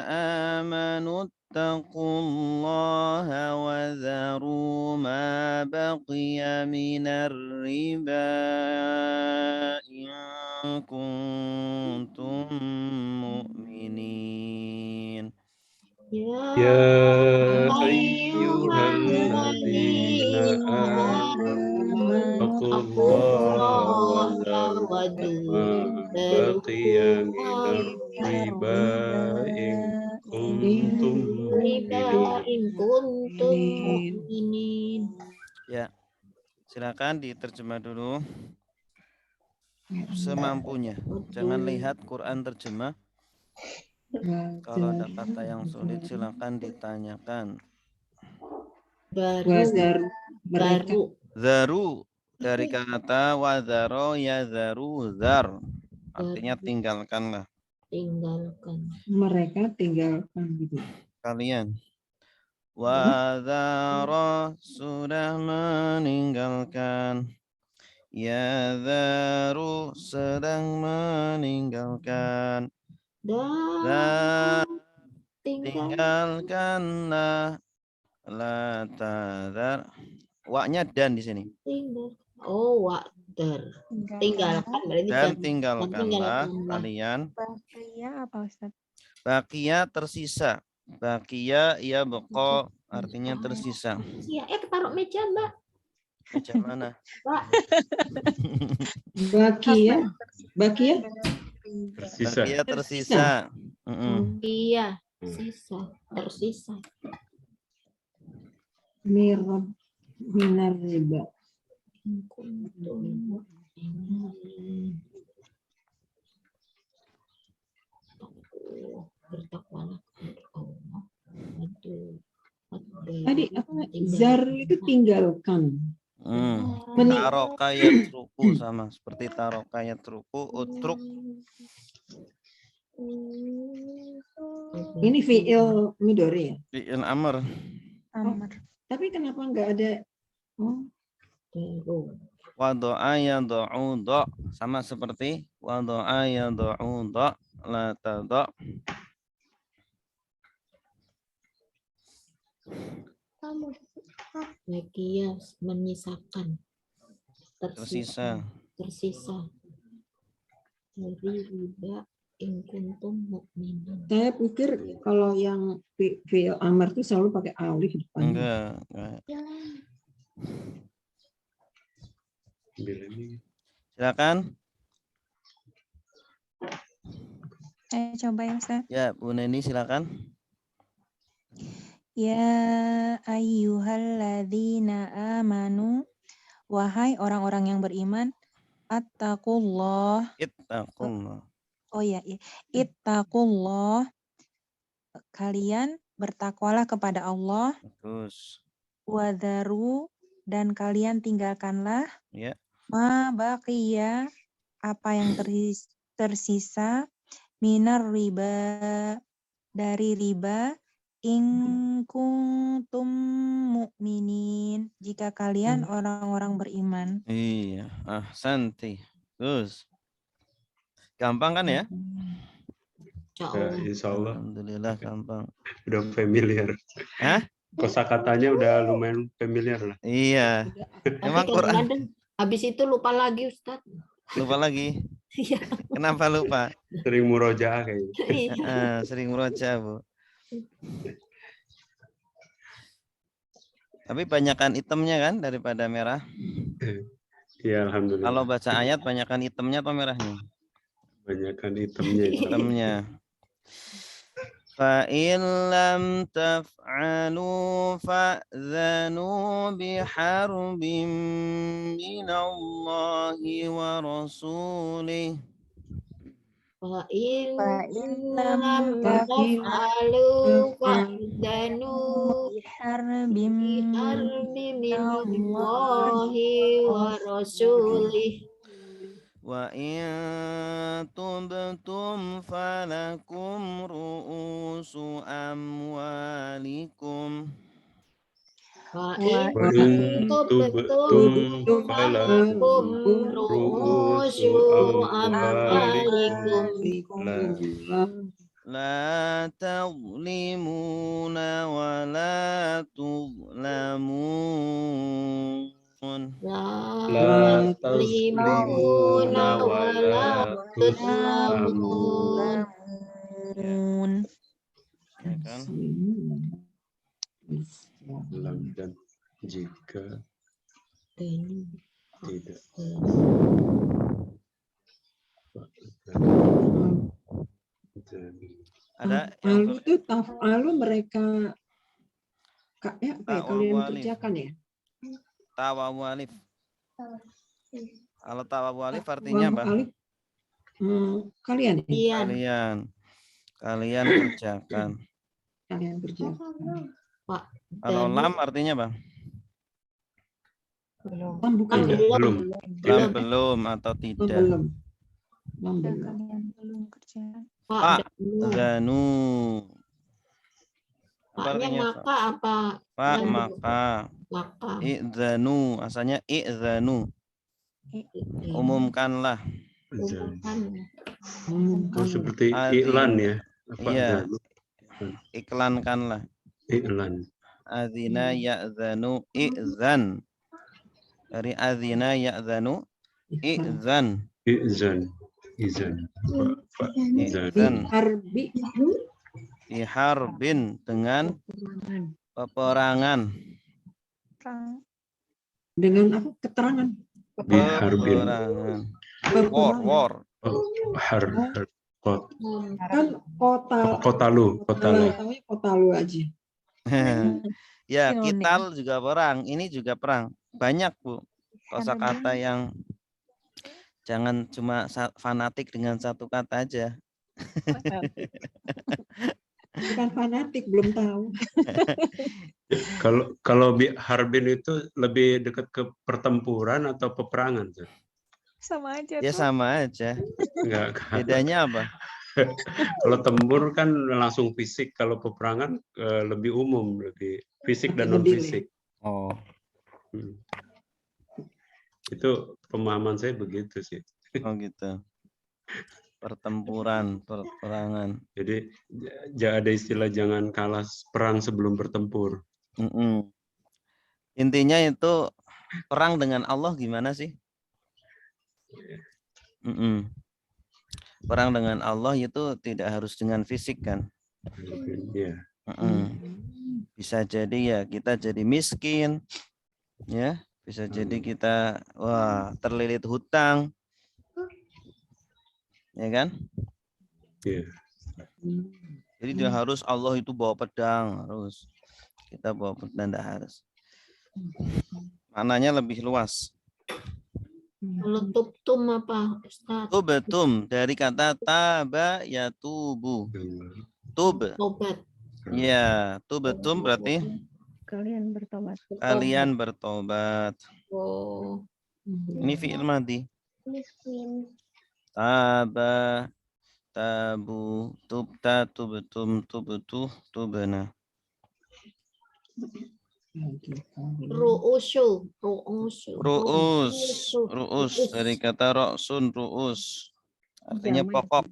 amanu taqullaha wa dharu ma baqiya minar riba in kuntum mu'minin. Ya ayyuhalladzina amanu taqullaha wa dharu ma baqiya minar riba in kuntum mu'minin. Ya, silakan diterjemah dulu semampunya. Jangan lihat Quran terjemah. Kalau ada kata yang sulit silakan ditanyakan. Baru Zaru dari kata wazaro ya zaru zar. Artinya tinggalkanlah. tinggalkan. Mereka tinggalkan gitu. Kalian. Wazaro sudah meninggalkan. Ya zaru sedang meninggalkan. Dan tinggalkanlah la tazar. Waknya dan di sini. Oh, wakter. Tinggalkan berarti Dan tinggalkanlah tinggalkanlah. kalian. Bakia apa Ustaz? Bakia tersisa. Bakia ya beko artinya tersisa. Iya, taruh meja, Mbak. Meja mana? Mbak. Bakia tersisa. Bakia tersisa. Iya, sisa, tersisa. minar riba. Bertakwalah kepada Allah. Tadi apa? Zar itu tinggalkan. Taroka yatruku sama seperti taroka yatruku utruk. Ini fi'il midori ya? Fi'il amr. Tapi kenapa enggak ada? Wado'a yado'u do sama seperti wado'a yado'u do la tado. Bagia menyisakan. Tersisa. Dari riba in kuntum mu'minin. Saya pikir kalau yang fi'il amr itu selalu pakai alif depannya. Enggak. Ini. Silakan. Coba ya Ustaz. Ya, Bu Neni silakan. Ya ayyuhalladzina amanu Wahai orang-orang yang beriman, attaqullah. Ittaqullah. Oh ya, ittaqullah. Kalian bertakwalah kepada Allah. Bagus. Wadharu, dan kalian tinggalkanlah Ya. ma baqiya, apa yang tersisa minar riba, dari riba, in kuntum mu'minin, jika kalian orang-orang beriman. Iya, ahsanti. Bagus. Gampang kan ya? Insya Ya, Allah. insya Allah Alhamdulillah gampang. udah familiar. Hah? Kosakatanya udah lumayan familiar lah. Iya. Tapi Emang Quran kadang-kadang habis itu lupa lagi Ustaz. lupa lagi. Iya. Kenapa lupa? Sering murojaah kayaknya. Iya. Sering murojaah, Bu. Tapi banyakan itemnya kan daripada merah. Iya, alhamdulillah. Kalau baca ayat banyakan itemnya atau merahnya? Banyakan itemnya. Itemnya. Fa in lam taf'alu fa'dhanu biharbin minallahi wa rasulih. Fa in lam lam taf'alu fa'danu Biharbim minallahi wa rasulih. Wa in tubtum falakum ru'usu amwalikum. Wa Wa in in tubtum tubtum falakum ru'usu amwalikum. amwalikum. La tazlimuna wa la tuzlamun. La tazlimuna wa la tuzlamun. Ya kan? Lam dan jika tidak. Ada Taf'alu itu taf'alu mereka apa ya, kalian Ta'awalif. kerjakan ya? tawawu alif. Kalau tawawu alif artinya apa? Alif, kalian ya? Iya, Kalian kerjakan. Kalian kerjakan. Pak. Kalau Dan lam artinya apa? Lam bukan ya? Belum. Lam belum atau Lam tidak. belum. Lam Jika belum. kalian belum kerja. Pak Zanu. Apa Paknya artinya? maka apa? Pak Yang maka. Maka. I'zanu. Asalnya i'zanu. Umumkanlah. Umumkan. Oh, seperti Adi. iklan ya. Apa? Iya. Zanu? Iklankanlah. Iklan. Adzina ya'zanu i'zan. Dari adzina ya'zanu i'zan. Izan. Izan. I'zan. Harbi Biharbin dengan peperangan. dengan apa? Keterangan. Biharbin. Peperangan. War. Oh, har. Kot. Kan kota Kotalu. Kotalu. tahunya kota lu aja. Ya, Sinonim. kital juga perang. Ini juga perang. Banyak, Bu. Kosakata yang jangan cuma fanatik dengan satu kata aja. Bukan fanatik, belum tahu. Kalau harbin itu lebih dekat ke pertempuran atau peperangan? Tuh? Sama aja Ya tuh. sama aja. Enggak. Bedanya apa? Kalau tempur kan langsung fisik, kalau peperangan lebih umum, lebih fisik dan non fisik. Oh. Itu pemahaman saya begitu sih. Oh gitu. Pertempuran, peperangan. Jadi ada istilah jangan kalah perang sebelum bertempur. Intinya itu perang dengan Allah gimana sih? Perang dengan Allah itu tidak harus dengan fisik kan? Ya. Bisa jadi ya kita jadi miskin, ya. Bisa jadi kita terlilit hutang, ya kan? Ya. Jadi dia harus Allah itu bawa pedang, harus kita bawa pedang, tidak harus. Maknanya lebih luas. Kalau tubtum apa, Ustaz? Tubtum dari kata taba yatubu. Tub. Tobat. Ya, tubtum berarti Kalian bertobat. kalian bertobat. Oh. Ini fi'il madhi. Taba, tabu, tubta, tubtum, tubtu, tubna. Ru'usu. Ru'usu. Ru'us dari kata roksun, ru'us. Artinya Jamak. pokok,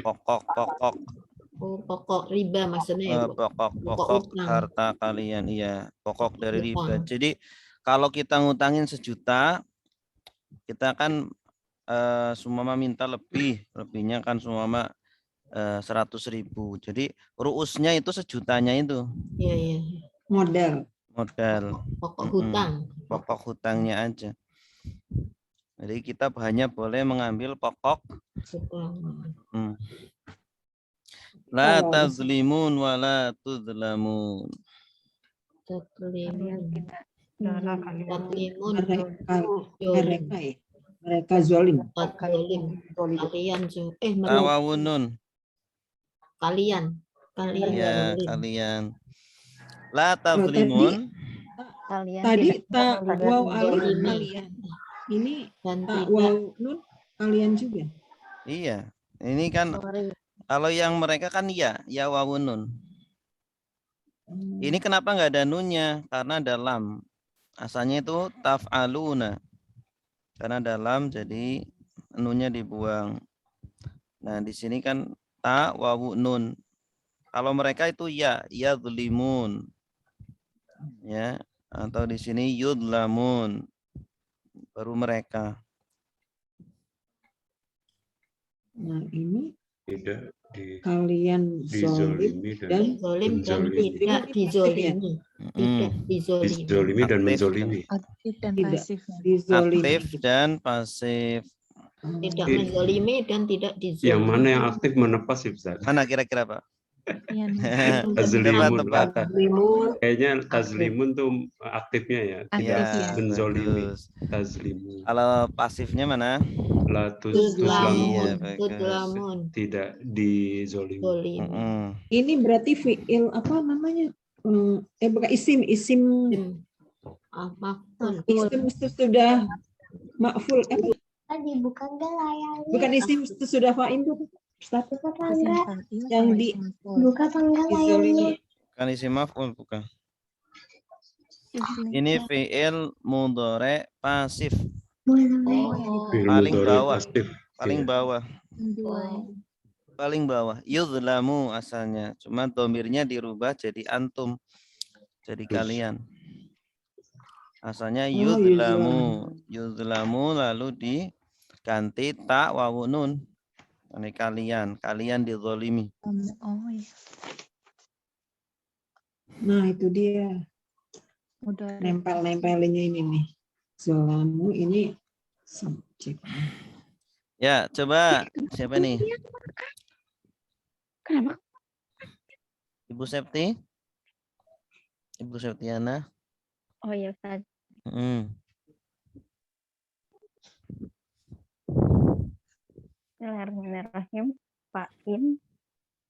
Pokok. pokok. Oh, pokok riba maksudnya ya, Bu? Pokok utang. harta kalian, iya, pokok dari riba. Utang. Jadi kalau kita ngutangin 1 juta, kita kan sumama minta lebihnya kan sumama 100.000. Jadi ruusnya itu 1 jutanya itu Iya, iya. Modal. Pokok hutang. pokok hutangnya aja. Jadi kita hanya boleh mengambil pokok. Hutang. La Kalau tazlimun wa la tudlamun. Kalian Tatlimun. tidak salah, kalian Tatlimun. mereka ya. Mereka zolim. Tatlim. Kalian. Tawawunun. Kalian. Ya, zolim. kalian. La tazlimun. kalian Tadi tidak tak salah. waw alif Zolimi. kalian. Ini Dan tak tidak. waw nun kalian juga. Iya. Ini kan kalau yang mereka kan ya wawunun. Ini kenapa nggak ada nunnya? Karena ada lam. Asalnya itu taf'aluna. Karena ada lam jadi nunnya dibuang. Nah, di sini kan ta wawu nun. Kalau mereka itu ya zulimun. Ya, atau di sini yudlamun. Baru mereka. Nah, ini Tidak kalian zolim dizolimi dan dan Zolim dan menzolimi. tidak dizolimi. Tidak dizolimi. Dizolimi dan Aktif. menzolimi. Aktif dan Tidak. pasif. dizolimi. Aktif dan pasif. Tidak Iya. menzolimi dan tidak dizolimi. Yang mana yang aktif mana pasif, Ustaz? Mana kira-kira, Pak? Yang Tazlimun. Tebak. Kayaknya tazlimun tuh aktifnya ya, tidak Aktif ya. menzolimi. Bagus. Tazlimun. Kalau pasifnya mana? La Tudlamun. Iya, bagus. Tudlamun. tidak dizolimi. Zolim. Ini berarti fiil apa namanya? Bukan isim Maf'ul. sudah ma'ful apa? Tadi bukan layarnya. Bukan isim sudah fa'il tuh. Ustaz. Buka tangga. Yang di Buka tangga layarnya. dizolimi. Kan isim maf'ul bukan. Ini fi'il mudhari pasif. Oh. Fi'il Paling mudhari bawah. pasif. Paling Iya. bawah. Oh. Paling bawah. Yudlamu asalnya. Cuma domirnya dirubah jadi antum. Jadi kalian. Asalnya yudlamu. Yudlamu lalu diganti ta wawu nun. Ini kalian dizolimi. Oh iya. Nah, itu dia. Udah. Nempel-nempelinnya ini nih. Zolamu ini subjek. Ya, coba siapa nih? Kenapa? Ibu Septi? Ibu Septiana? Oh iya, Ustaz. Bismillahirrahmanirrahim. Fa'in,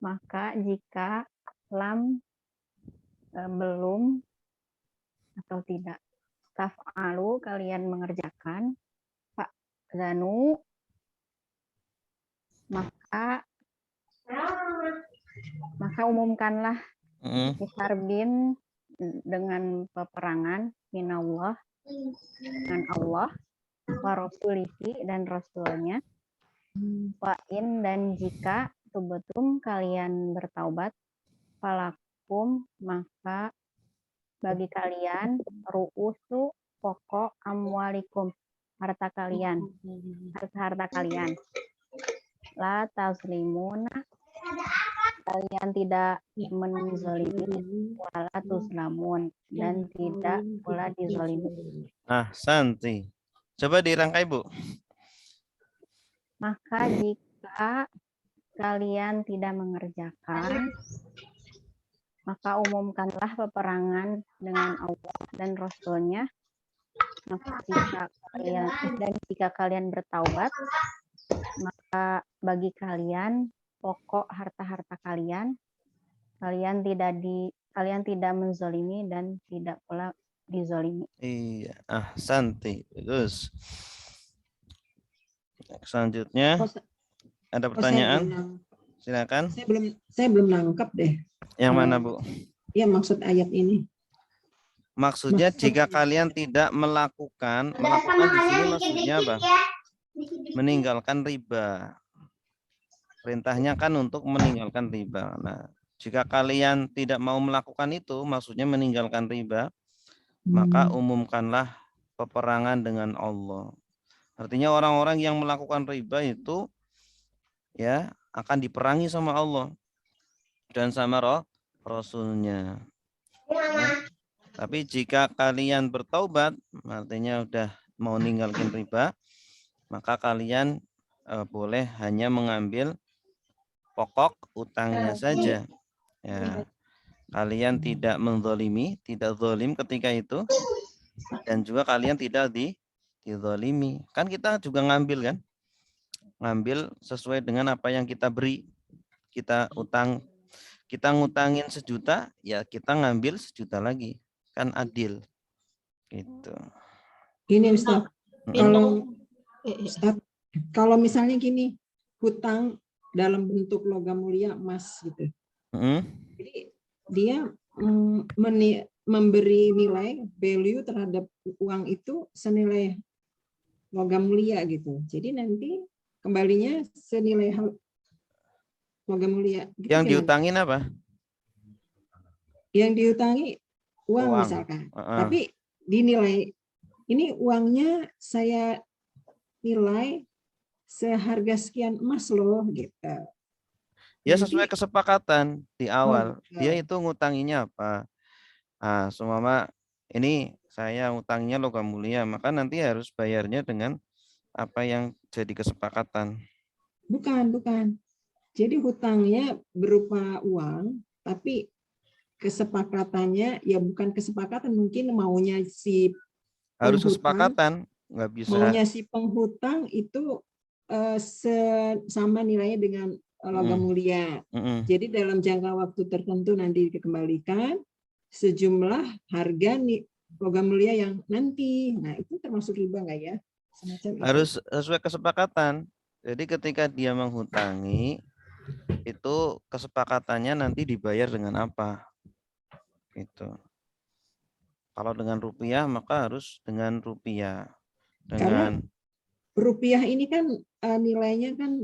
maka jika lam belum atau tidak. Taf'alu, kalian mengerjakan. Fa'zanu, maka umumkanlah harbin dengan peperangan minallah, dengan Allah, wa rasulihi dan rasulnya. Fa'in, dan jika tubetum kalian bertaubat, falakum, maka bagi kalian ru'usu pokok amwalikum, harta kalian, harta kalian. La tazlimuna, kalian tidak menzalimi, wala tuzlamun, dan tidak pula dizalimi. Santi. Coba dirangkai, Bu. Maka jika kalian tidak mengerjakan, maka umumkanlah peperangan dengan Allah dan Rasul-Nya, Jika kalian bertaubat, maka bagi kalian pokok harta-harta kalian tidak menzolimi dan tidak pula dizolimi. Iya, santai. Terus selanjutnya ada pertanyaan? Silakan. Saya belum nangkep deh. Yang mana, Bu? Ya, maksud ayat ini. Maksudnya jika kalian tidak melakukan di sini maksudnya apa? Meninggalkan riba. Perintahnya kan untuk meninggalkan riba. Nah, jika kalian tidak mau melakukan itu, maksudnya meninggalkan riba, maka umumkanlah peperangan dengan Allah. Artinya orang-orang yang melakukan riba itu ya akan diperangi sama Allah dan sama Rasulnya. Ya. Tapi jika kalian bertaubat, artinya udah mau ninggalin riba, maka kalian boleh hanya mengambil pokok utangnya saja. Ya. Kalian tidak menzalimi, tidak zalim ketika itu, dan juga kalian tidak dizalimi. Kan kita juga ngambil kan? Ngambil sesuai dengan apa yang kita beri. Kita ngutangin 1 juta, ya kita ngambil 1 juta lagi. Kan adil. Gitu. Gini Ustaz, kalau misalnya gini, hutang dalam bentuk logam mulia emas gitu. Jadi dia memberi nilai value terhadap uang itu senilai logam mulia gitu. Jadi nanti kembalinya senilai logam mulia. Gitu. Yang diutangin apa? Yang diutangi uang misalkan. Tapi dinilai ini uangnya saya nilai seharga sekian emas loh gitu. Ya sesuai kesepakatan di awal. Dia itu ngutanginya apa? Nah, seumpama ini saya ngutangnya logam mulia, maka nanti harus bayarnya dengan apa yang jadi kesepakatan. Bukan. Jadi hutangnya berupa uang, tapi kesepakatannya ya bukan kesepakatan, mungkin maunya si harus kesepakatan, nggak bisa. Maunya si penghutang itu sama nilainya dengan logam mulia. Jadi dalam jangka waktu tertentu nanti dikembalikan sejumlah harga nih logam mulia yang nanti. Nah, itu termasuk riba nggak ya? Semacam harus sesuai kesepakatan. Jadi ketika dia menghutangi, itu kesepakatannya nanti dibayar dengan apa? Itu. Kalau dengan rupiah maka harus dengan rupiah. Karena rupiah ini kan nilainya kan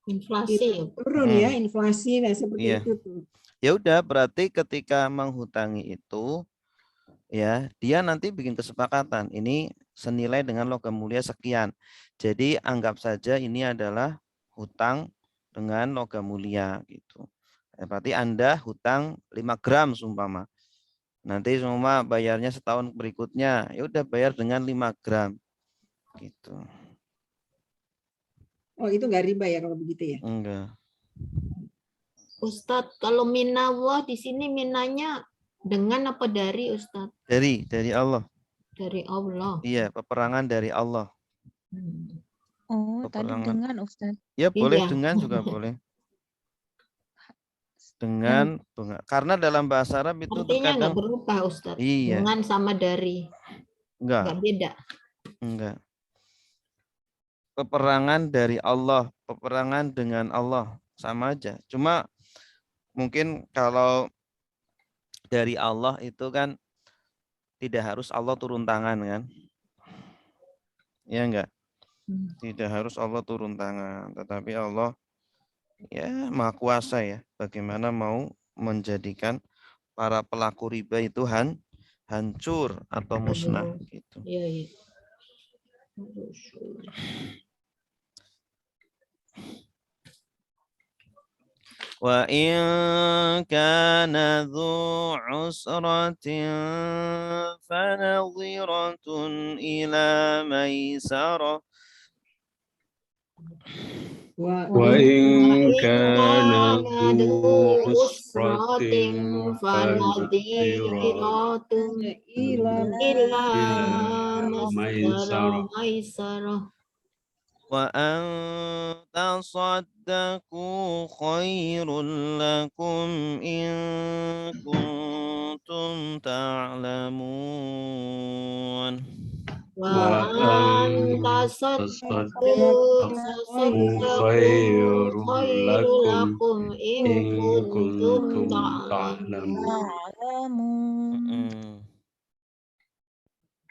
inflasi turun ya, inflasi nah seperti itu tuh. Ya udah, berarti ketika menghutangi itu ya dia nanti bikin kesepakatan ini senilai dengan logam mulia sekian. Jadi anggap saja ini adalah hutang dengan logam mulia gitu. Berarti Anda hutang 5 gram seumpama. Nanti semua bayarnya setahun berikutnya, ya udah bayar dengan 5 gram. Gitu. Oh, itu nggak riba ya kalau begitu ya? Enggak. Ustadz, kalau minallah di sini minanya dengan apa dari Ustadz? Dari Allah. Dari Allah. Iya, peperangan dari Allah. Oh, tadi dengan Ustadz. Ya boleh, dengan juga boleh. Dengan karena dalam bahasa Arab itu artinya terkadang nggak berubah Ustadz. Iya. Dengan sama dari. Nggak beda. Enggak. Peperangan dari Allah, peperangan dengan Allah sama aja. Cuma mungkin kalau dari Allah itu kan tidak harus Allah turun tangan kan? Ya enggak? Tidak harus Allah turun tangan, tetapi Allah ya Maha Kuasa ya. Bagaimana mau menjadikan para pelaku riba itu hancur atau musnah gitu. Iya, iya. Wa in kana dhu usratin fanadhiratun ila maisarah Wa Wa in in kana kana dzu du usratin usratin fanadhiratun fanadhiratun ila illa maisarah. maisarah. وأن تصدقوا خير لكم إن كنتم تعلمون Wa anta tasaddaqu khairul khairul lakum lakum in in kuntum kuntum ta'lamun. ta'lamun. Ta'lamun.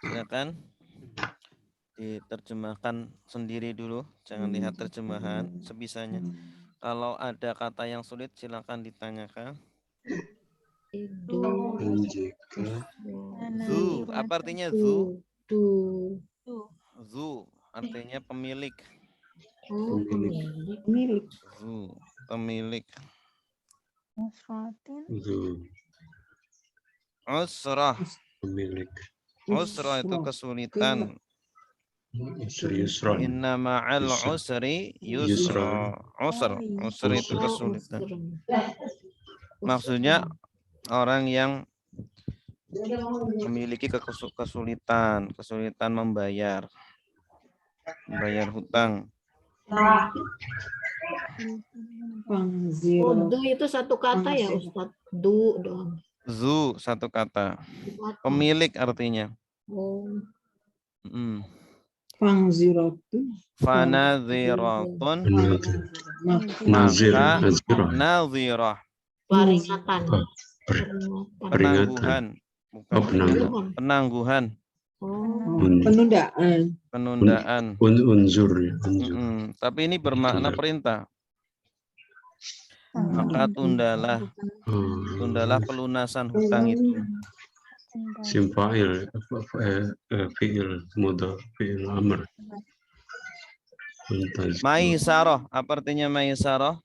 Silakan diterjemahkan sendiri dulu, jangan lihat terjemahan sebisanya. Kalau ada kata yang sulit silakan ditanyakan. Dan jika Zu, apa artinya zu? Zu artinya pemilik. milik. Zu, pemilik. Usratin. dzu Usrah. pemilik Usrah itu kesulitan. yusran. Inna ma'al usri yusra. Usr itu kesulitan. Maksudnya orang yang memiliki kesulitan membayar hutang. Du itu satu kata ya Ustadz. Du dong. Zu satu kata. Pemilik artinya. Fangziratun. Fanadhiratun Nazir, maka nazirah. nadhirah. Peringatan. Penangguhan. Bukan penangguhan. Penundaan. Unzur. Tapi ini bermakna perintah. Maka tundalah pelunasan hutang itu. Simfail, fiil mudhaf, fiil amr. Maisarah, apa artinya maisarah?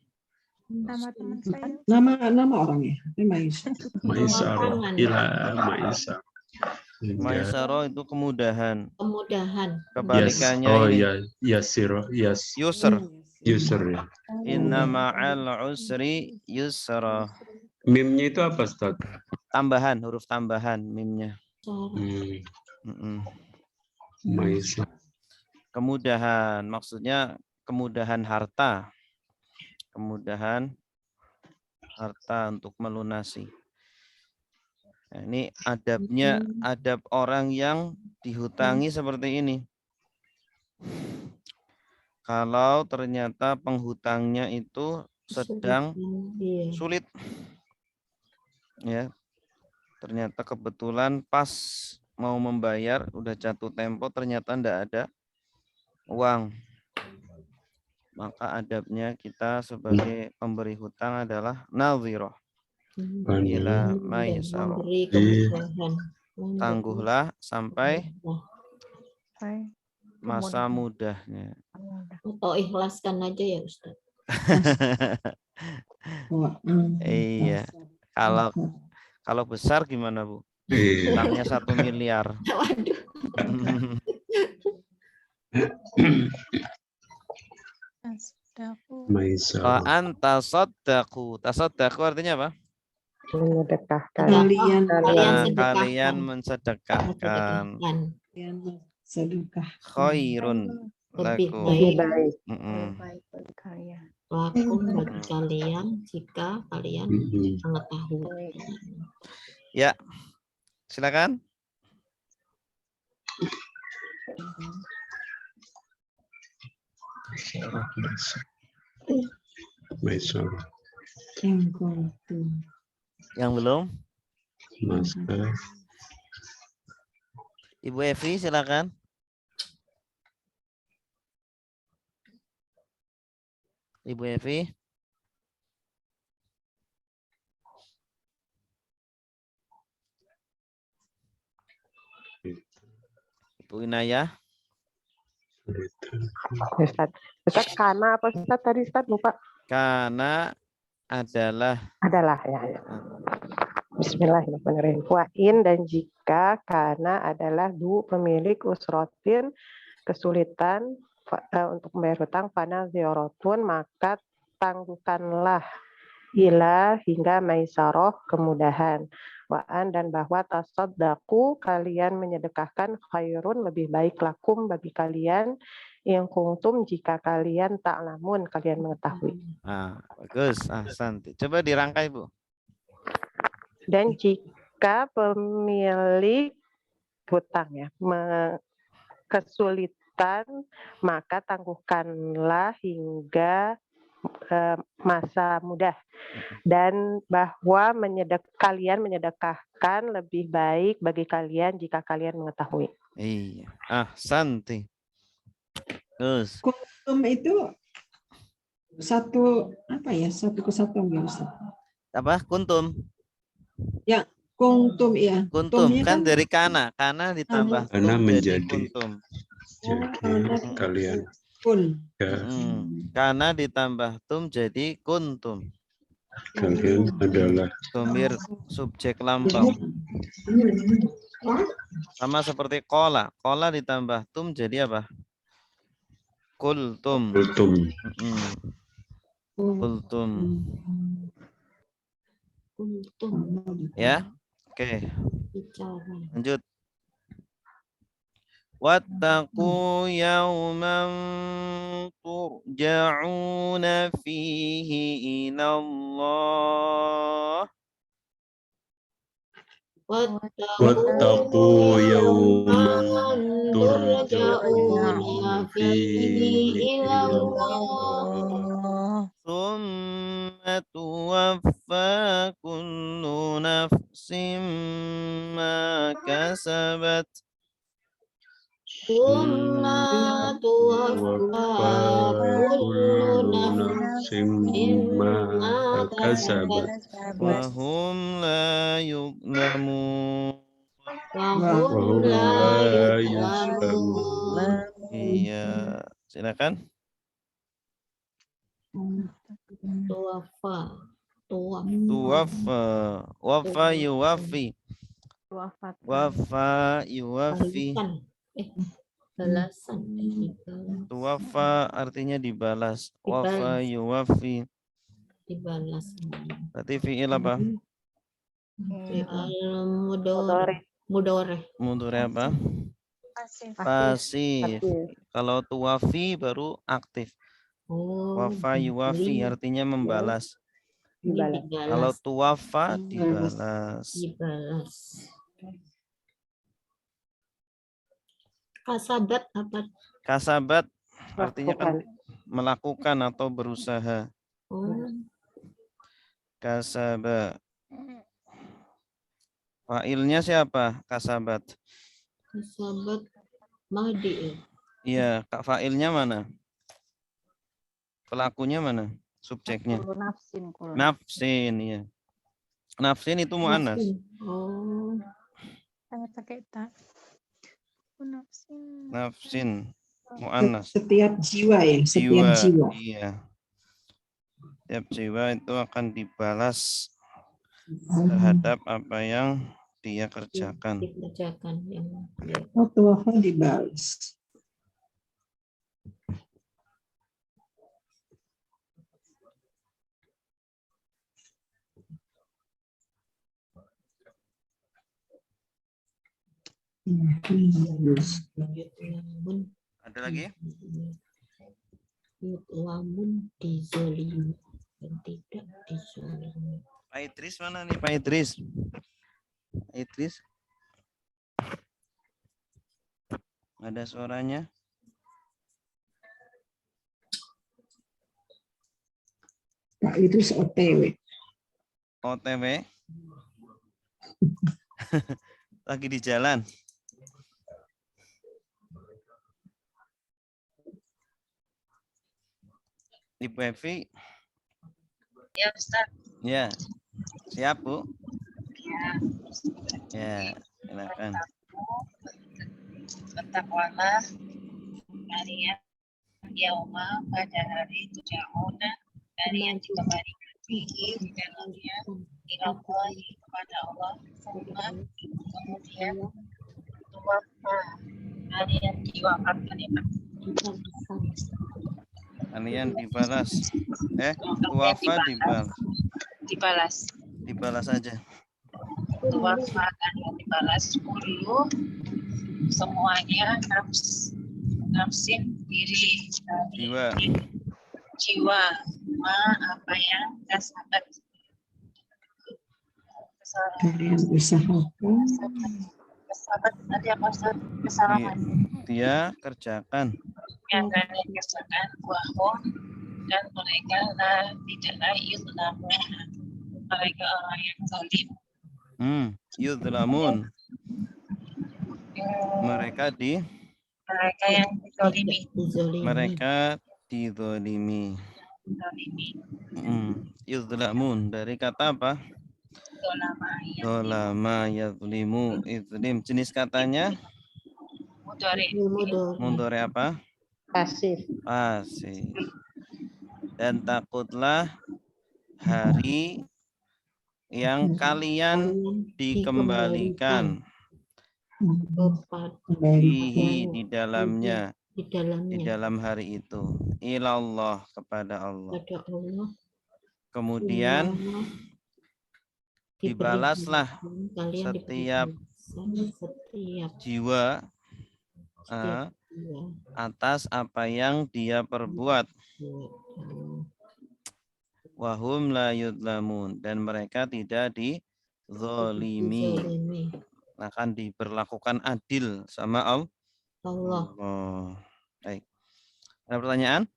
Nama teman saya. Nama orangnya. Maisarah, ila maisarah. Maisarah itu kemudahan. Kebalikannya Yasir. Yusr ya. Inna ma'al usri yusra. Mimnya itu apa, Ustaz? Tambahan, huruf tambahan mimnya. Maisarah. Kemudahan, maksudnya kemudahan harta. Kemudahan harta untuk melunasi. Nah, ini adabnya, adab orang yang dihutangi seperti ini. Kalau ternyata penghutangnya itu sedang sulit, ya, ternyata kebetulan pas mau membayar, udah jatuh tempo, ternyata ndak ada uang. Maka adabnya kita sebagai pemberi hutang adalah nadhirah. Ila maisarah. Tangguhlah sampai masa mudahnya. Atau ikhlaskan aja ya Ustaz. Iya. Kalau besar gimana Bu? Hutangnya 1 miliar. Waduh. Wa anta saddaqu. Tasaddaqu artinya apa? Menyedekahkan. Kalian mensedekahkan. Sedekah. Khairun lakum. Lebih baik. Bagi kalian. Lakum bagi kalian jika kalian mengetahui. Ya, silakan. Maisarah. Yang belum? Masker. Ibu Evi, silakan. Ibu Evi. Ibu Inayah. Ustaz karena apa Ustaz tadi Ustaz lupa? Karena adalah ya. Bismillahirrahmanirrahim. Wa in dan jika karena adalah du pemilik usrotin kesulitan untuk membayar hutang, fana ziyaratun, maka tangguhkanlah ila hingga maisaroh, kemudahan. Wa'an, dan bahwa tasaddaku, kalian menyedekahkan, khairun, lebih baik, lakum, bagi kalian, yang kuntum, jika kalian ta'lamun, kalian mengetahui. Nah, bagus. Santi. Coba dirangkai, Bu. Dan jika pemilik hutang ya kesulitan, maka tangguhkanlah hingga masa mudah, dan bahwa kalian menyedekahkan lebih baik bagi kalian jika kalian mengetahui. Iya. Santi. Terus. Kuntum itu satu kesatuan ya Ustaz? Apa? Kuntum. Ya, kuntum ya. Kuntum Tumnya kan dari kana ditambah Kana tum jadi menjadi. kuntum. Jadi kalian kun. ya, Kana ditambah tum jadi kuntum. kalian adalah Domir subjek lampau. Sama seperti kola. Kola ditambah tum jadi apa? Kultum. kultum. Kultum. Ya. Oke. Lanjut. Wattaqu yawman turja'una fihi ilallah. Wattaqu yawman turja'una fihi ilallah. Thumma tuwaffa kullu nafsin ma kasabat. Thumma tuwaffa kullu nafsin ma kasabat wa hum la yuzlamun. Iya, silakan. Tuwaffa, wafa yuwafi. Wafa yuwafi. Balasan. Tuwaffa artinya dibalas. Wafa yuwafi. Dibalas. Berarti fi'il apa? Mudhari apa? Pasif. Kalau tuwafi baru aktif. Wafa yuwafi artinya membalas. Kalau tuwafa dibalas. Kasabat apa? Kasabat artinya kan melakukan atau berusaha. Kasabat. Fa'ilnya siapa? Kasabat. Kasabat Mahdi. Iya, Kak, fa'ilnya mana? Pelakunya mana? Subjeknya. Nafsin, ya. Nafsin itu mu'annas. Nafsin mu'annas. Setiap jiwa ya, setiap jiwa. Iya. Setiap jiwa itu akan dibalas terhadap apa yang dia kerjakan. Tuwafa dibalas. Ada lagi? Lamun dizolimi dan tidak dizolimi. Pak Idris mana nih Pak Idris? Idris? Ada suaranya? Pak Idris OTW. OTW? Lagi di jalan. Ibu Evi. Ya, Ustaz. Ya. Siap, Bu? Ya, silakan. Bertakwalah kalian yauma pada hari tujauna, hari yang dikembalikan fihi di dalamnya ilallahi kepada Allah, kemudian tuwaffa, hari yang diwafatkan ya Pak. Kalian dibalas. Tuwafa dibalas. Dibalas aja. Tuwafa kalian dibalas kullu semuanya nafsin diri jiwa ma apa yang kasabat Kalian usahakan. kasabat tadi apa kesalahan Dia kerjakan. yang kalian kerjakan wahum dan mereka tidaklah yudlamuna mereka orang yang zalim. Yudlamun. Mereka yang dizalimi. Mereka dizalimi. Yudlamun dari kata apa? Dolama yadlimu izlim. Jenis katanya? Mudhari apa? Pasif. Pasif. Dan takutlah hari yang kalian dikembalikan fihi di dalamnya, di dalam hari itu, ilallah kepada Allah. Kemudian dibalaslah setiap jiwa atas apa yang dia perbuat. Wahum la yudlamun, dan mereka tidak dizalimi, akan diberlakukan adil sama Allah. Baik. Ada pertanyaan?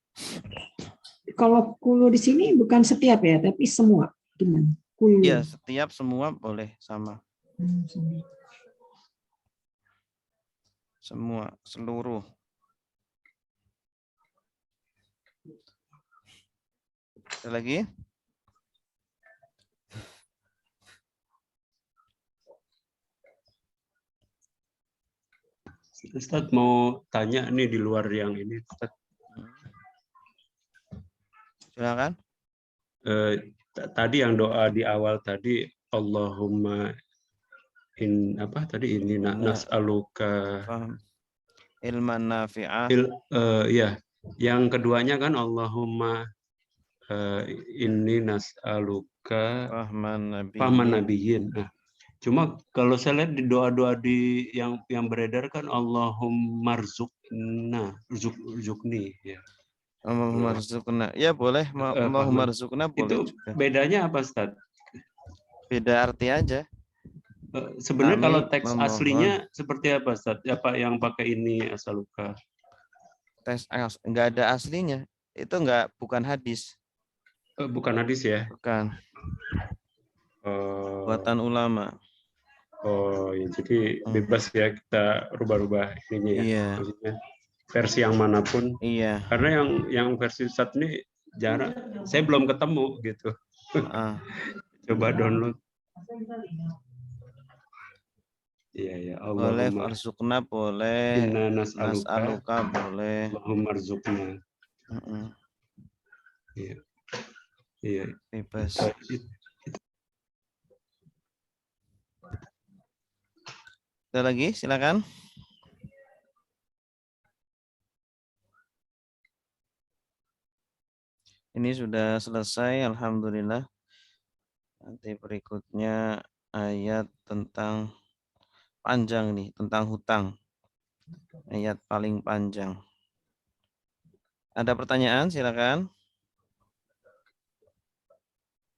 Kalau kulu di sini bukan setiap ya, tapi semua. Gimana? Kulu. Ya, setiap semua boleh sama. Semua, seluruh. Ada lagi? Ustaz mau tanya nih di luar yang ini, Ustaz. Silakan. Tadi yang doa di awal tadi, Allahumma ini nas'aluka ilman nafi'ah. Ya, yang keduanya kan Allahumma inni nas'aluka fahman nabiyyin. Nah, cuma kalau saya lihat di doa-doa yang beredar kan Allahumma rzuqni ya. Allahumma rzuqna. Ya boleh, Allahumma rzuqna boleh itu juga. Bedanya apa, Ustaz? Beda arti aja. Sebenarnya kalau teks aslinya seperti apa, Ustaz? Apa yang pakai ini asaluka? Teks enggak ada aslinya. Itu bukan hadis. Bukan hadis ya? Bukan. Buatan ulama. Oh, ya, jadi bebas ya kita rubah-rubah ininya ya. Iya. Maksudnya versi yang manapun. Iya. Karena yang versi Ustaz ini jarang, saya belum ketemu gitu. Coba download. Iya ya. Boleh farzukna boleh. Nas'aluka boleh. Allahumma rzuqna. Iya. Iya. Bebas. Ada lagi? Silakan. Ini sudah selesai, alhamdulillah. Nanti berikutnya ayat tentang panjang nih, tentang hutang. Ayat paling panjang. Ada pertanyaan? Silakan.